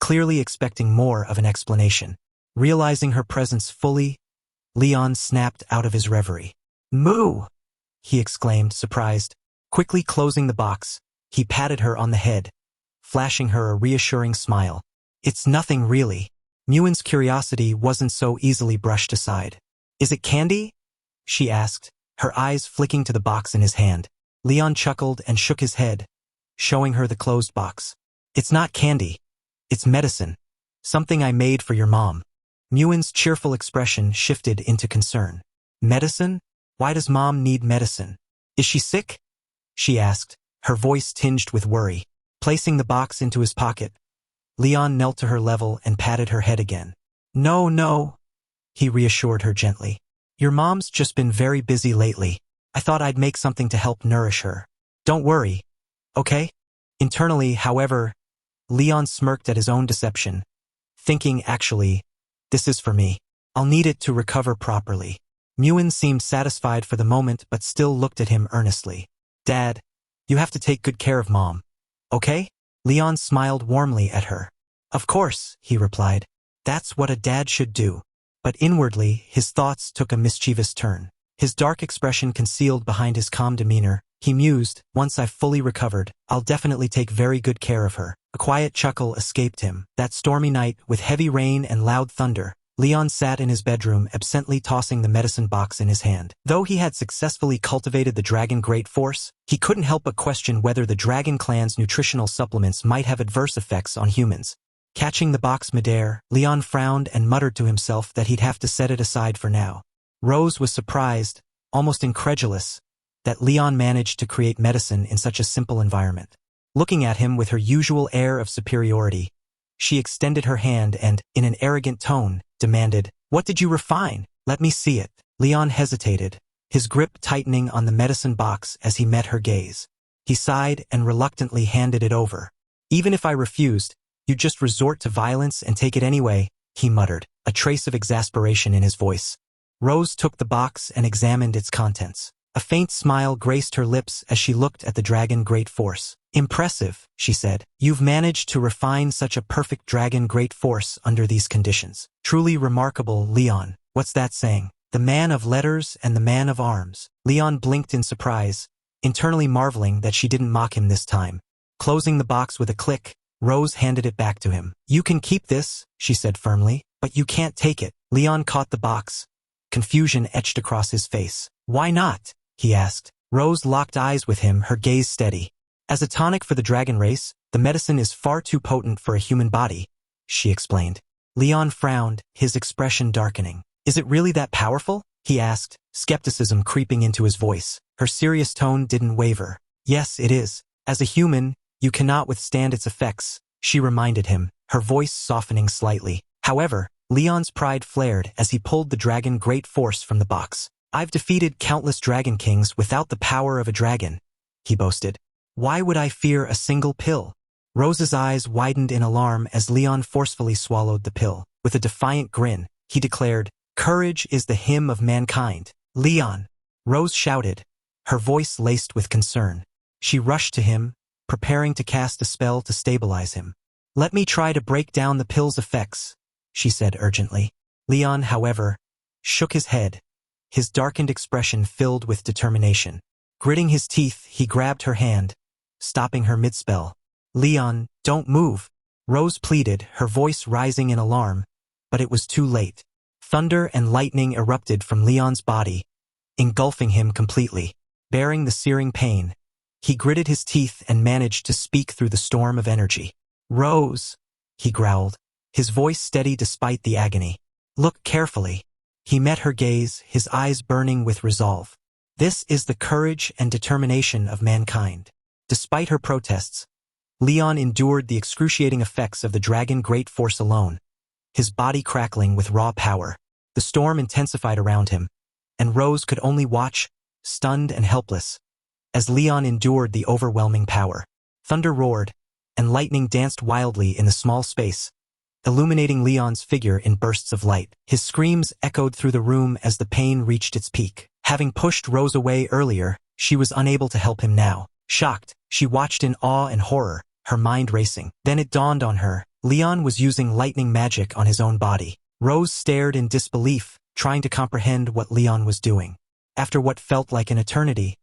[SPEAKER 1] clearly expecting more of an explanation. Realizing her presence fully, Leon snapped out of his reverie. "Moo!" he exclaimed, surprised. Quickly closing the box, he patted her on the head, flashing her a reassuring smile. "It's nothing really." Muin's curiosity wasn't so easily brushed aside. "Is it candy?" she asked, her eyes flicking to the box in his hand. Leon chuckled and shook his head, showing her the closed box. "It's not candy. It's medicine. Something I made for your mom." Muin's cheerful expression shifted into concern. "Medicine? Why does Mom need medicine? Is she sick?" she asked, her voice tinged with worry. Placing the box into his pocket, Leon knelt to her level and patted her head again. No, he reassured her gently. "Your mom's just been very busy lately. I thought I'd make something to help nourish her. Don't worry, okay?" Internally, however, Leon smirked at his own deception, thinking, actually, this is for me. I'll need it to recover properly. Muin seemed satisfied for the moment but still looked at him earnestly. "Dad, you have to take good care of Mom, okay?" Leon smiled warmly at her. "Of course," he replied. "That's what a dad should do." But inwardly, his thoughts took a mischievous turn. His dark expression concealed behind his calm demeanor, he mused, "Once I've fully recovered, I'll definitely take very good care of her." A quiet chuckle escaped him. That stormy night, with heavy rain and loud thunder, Leon sat in his bedroom absently tossing the medicine box in his hand. Though he had successfully cultivated the dragon great force, he couldn't help but question whether the Dragon Clan's nutritional supplements might have adverse effects on humans. Catching the box midair, Leon frowned and muttered to himself that he'd have to set it aside for now. Rose was surprised, almost incredulous, that Leon managed to create medicine in such a simple environment. Looking at him with her usual air of superiority, she extended her hand and, in an arrogant tone, demanded, "What did you refine? Let me see it." Leon hesitated, his grip tightening on the medicine box as he met her gaze. He sighed and reluctantly handed it over. "Even if I refused, you'd just resort to violence and take it anyway," he muttered, a trace of exasperation in his voice. Rose took the box and examined its contents. A faint smile graced her lips as she looked at the dragon great force. "Impressive," she said. "You've managed to refine such a perfect dragon great force under these conditions. Truly remarkable, Leon. What's that saying? The man of letters and the man of arms." Leon blinked in surprise, internally marveling that she didn't mock him this time. Closing the box with a click, Rose handed it back to him. "You can keep this," she said firmly, "but you can't take it." Leon caught the box. Confusion etched across his face. "Why not?" he asked. Rose locked eyes with him, her gaze steady. "As a tonic for the dragon race, the medicine is far too potent for a human body," she explained. Leon frowned, his expression darkening. "Is it really that powerful?" he asked, skepticism creeping into his voice. Her serious tone didn't waver. "Yes, it is. As a human, you cannot withstand its effects," she reminded him, her voice softening slightly. However, Leon's pride flared as he pulled the dragon great force from the box. "I've defeated countless dragon kings without the power of a dragon," he boasted. "Why would I fear a single pill?" Rose's eyes widened in alarm as Leon forcefully swallowed the pill. With a defiant grin, he declared, "Courage is the hymn of mankind." "Leon!" Rose shouted, her voice laced with concern. She rushed to him, preparing to cast a spell to stabilize him. "Let me try to break down the pill's effects," she said urgently. Leon, however, shook his head, his darkened expression filled with determination. Gritting his teeth, he grabbed her hand, stopping her mid-spell. "Leon, don't move," Rose pleaded, her voice rising in alarm, but it was too late. Thunder and lightning erupted from Leon's body, engulfing him completely. Bearing the searing pain, He gritted his teeth and managed to speak through the storm of energy. "Rose," he growled, his voice steady despite the agony. "Look carefully." He met her gaze, his eyes burning with resolve. This is the courage and determination of mankind. Despite her protests, Leon endured the excruciating effects of the dragon great force alone, his body crackling with raw power. The storm intensified around him, and Rose could only watch, stunned and helpless, as Leon endured the overwhelming power. Thunder roared, and lightning danced wildly in the small space, illuminating Leon's figure in bursts of light. His screams echoed through the room as the pain reached its peak. Having pushed Rose away earlier, she was unable to help him now. Shocked, she watched in awe and horror, her mind racing. Then it dawned on her, Leon was using lightning magic on his own body. Rose stared in disbelief, trying to comprehend what Leon was doing. After what felt like an eternity,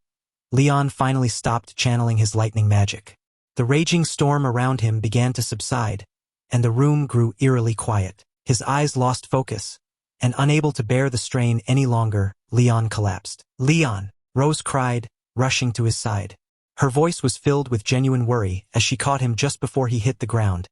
[SPEAKER 1] Leon finally stopped channeling his lightning magic. The raging storm around him began to subside, and the room grew eerily quiet. His eyes lost focus, and unable to bear the strain any longer, Leon collapsed. "Leon!" Rose cried, rushing to his side. Her voice was filled with genuine worry as she caught him just before he hit the ground,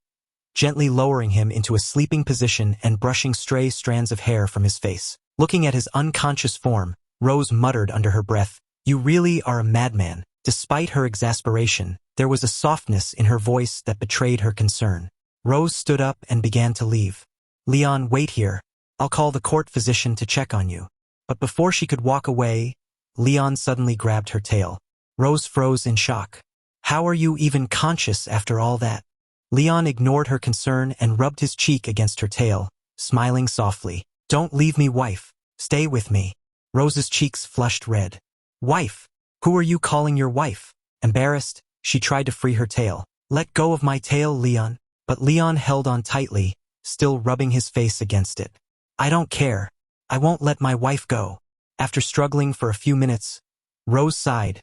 [SPEAKER 1] gently lowering him into a sleeping position and brushing stray strands of hair from his face. Looking at his unconscious form, Rose muttered under her breath, "You really are a madman." Despite her exasperation, there was a softness in her voice that betrayed her concern. Rose stood up and began to leave. "Leon, wait here. I'll call the court physician to check on you." But before she could walk away, Leon suddenly grabbed her tail. Rose froze in shock. "How are you even conscious after all that?" Leon ignored her concern and rubbed his cheek against her tail, smiling softly. "Don't leave me, wife. Stay with me." Rose's cheeks flushed red. "Wife? Who are you calling your wife?" Embarrassed, she tried to free her tail. "Let go of my tail, Leon." But Leon held on tightly, still rubbing his face against it. "I don't care. I won't let my wife go." After struggling for a few minutes, Rose sighed,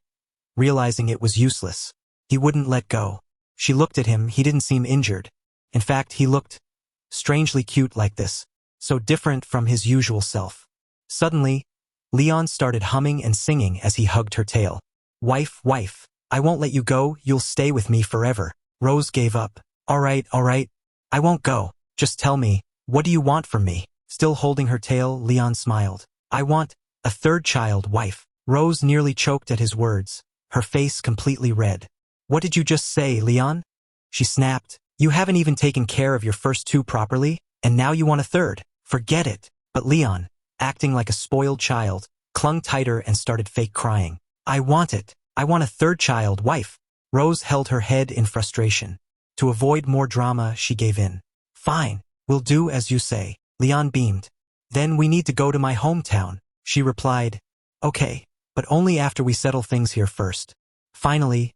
[SPEAKER 1] realizing it was useless. He wouldn't let go. She looked at him. He didn't seem injured. In fact, he looked strangely cute like this, so different from his usual self. Suddenly, Leon started humming and singing as he hugged her tail. "Wife, wife, I won't let you go. You'll stay with me forever." Rose gave up. All right, I won't go. Just tell me, what do you want from me?" Still holding her tail, Leon smiled. "I want a third child, wife." Rose nearly choked at his words, her face completely red. "What did you just say, Leon?" she snapped. "You haven't even taken care of your first two properly, and now you want a third. Forget it." But Leon, acting like a spoiled child, clung tighter and started fake crying. "I want it. I want a third child, wife." Rose held her head in frustration. To avoid more drama, she gave in. "Fine, we'll do as you say." Leon beamed. "Then we need to go to my hometown," she replied. "Okay, but only after we settle things here first." Finally,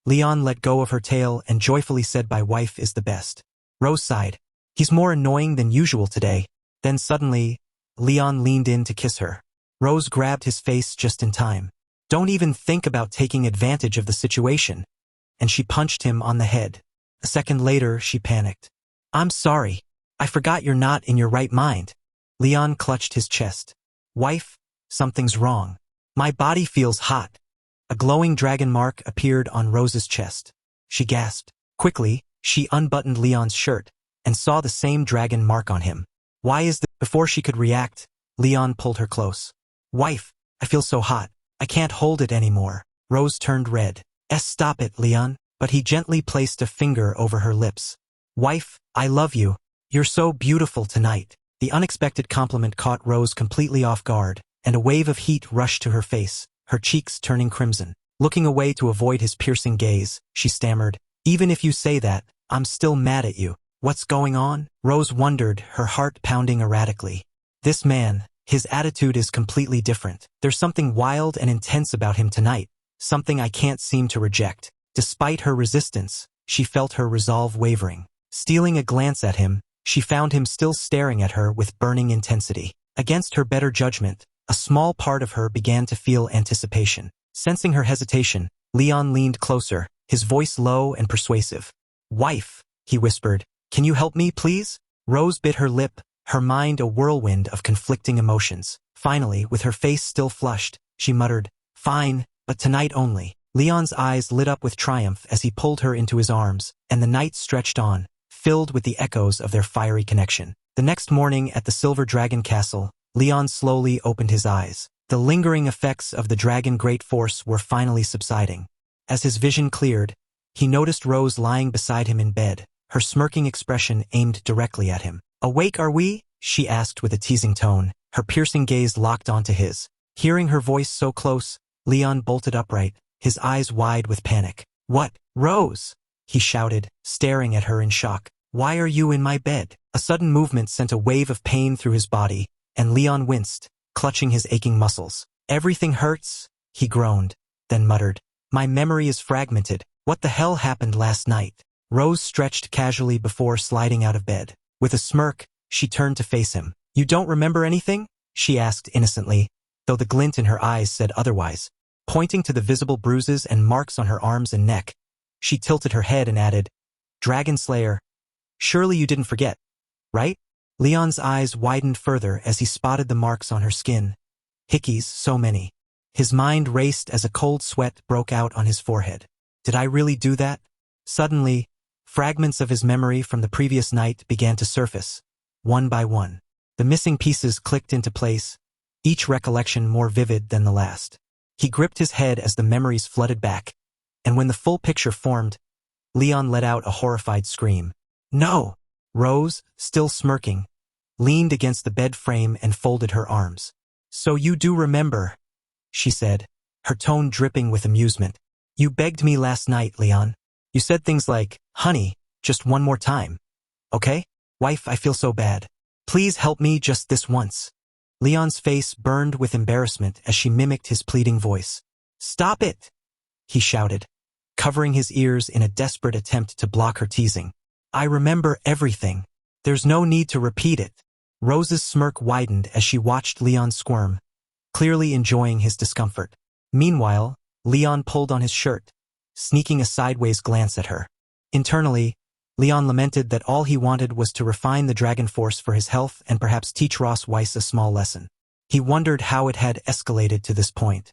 [SPEAKER 1] Leon let go of her tail and joyfully said, "My wife is the best." Rose sighed. "He's more annoying than usual today." Then suddenly, Leon leaned in to kiss her. Rose grabbed his face just in time. "Don't even think about taking advantage of the situation." And she punched him on the head. A second later, she panicked. "I'm sorry. I forgot you're not in your right mind." Leon clutched his chest. "Wife, something's wrong. My body feels hot." A glowing dragon mark appeared on Rose's chest. She gasped. Quickly, she unbuttoned Leon's shirt and saw the same dragon mark on him. "Why is this?" Before she could react, Leon pulled her close. "Wife, I feel so hot. I can't hold it anymore." Rose turned red. Stop it, Leon." But he gently placed a finger over her lips. "Wife, I love you. You're so beautiful tonight." The unexpected compliment caught Rose completely off guard, and a wave of heat rushed to her face, her cheeks turning crimson. Looking away to avoid his piercing gaze, she stammered, "Even if you say that, I'm still mad at you." "What's going on?" Rose wondered, her heart pounding erratically. This man, his attitude is completely different. There's something wild and intense about him tonight, something I can't seem to reject. Despite her resistance, she felt her resolve wavering. Stealing a glance at him, she found him still staring at her with burning intensity. Against her better judgment, a small part of her began to feel anticipation. Sensing her hesitation, Leon leaned closer, his voice low and persuasive. "Wife," he whispered, "can you help me, please?" Rose bit her lip, her mind a whirlwind of conflicting emotions. Finally, with her face still flushed, she muttered, "Fine, but tonight only." Leon's eyes lit up with triumph as he pulled her into his arms, and the night stretched on, filled with the echoes of their fiery connection. The next morning at the Silver Dragon Castle, Leon slowly opened his eyes. The lingering effects of the dragon great force were finally subsiding. As his vision cleared, he noticed Rose lying beside him in bed, her smirking expression aimed directly at him. "Awake are we?" she asked with a teasing tone, her piercing gaze locked onto his. Hearing her voice so close, Leon bolted upright, his eyes wide with panic. "What, Rose?" he shouted, staring at her in shock. "Why are you in my bed?" A sudden movement sent a wave of pain through his body, and Leon winced, clutching his aching muscles. "Everything hurts," he groaned, then muttered. "My memory is fragmented. What the hell happened last night?" Rose stretched casually before sliding out of bed. With a smirk, she turned to face him. "You don't remember anything?" she asked innocently, though the glint in her eyes said otherwise. Pointing to the visible bruises and marks on her arms and neck, she tilted her head and added, "Dragon Slayer, surely you didn't forget, right?" Leon's eyes widened further as he spotted the marks on her skin. Hickeys, so many. His mind raced as a cold sweat broke out on his forehead. Did I really do that? Suddenly, fragments of his memory from the previous night began to surface, one by one. The missing pieces clicked into place, each recollection more vivid than the last. He gripped his head as the memories flooded back, and when the full picture formed, Leon let out a horrified scream. "No!" Rose, still smirking, leaned against the bed frame and folded her arms. "So you do remember," she said, her tone dripping with amusement. "You begged me last night, Leon. You said things like, 'Honey, just one more time. Okay? Wife, I feel so bad. Please help me just this once.'" Leon's face burned with embarrassment as she mimicked his pleading voice. "Stop it!" he shouted, covering his ears in a desperate attempt to block her teasing. "I remember everything. There's no need to repeat it." Rose's smirk widened as she watched Leon squirm, clearly enjoying his discomfort. Meanwhile, Leon pulled on his shirt, sneaking a sideways glance at her. Internally, Leon lamented that all he wanted was to refine the dragon force for his health and perhaps teach Ross Weiss a small lesson. He wondered how it had escalated to this point.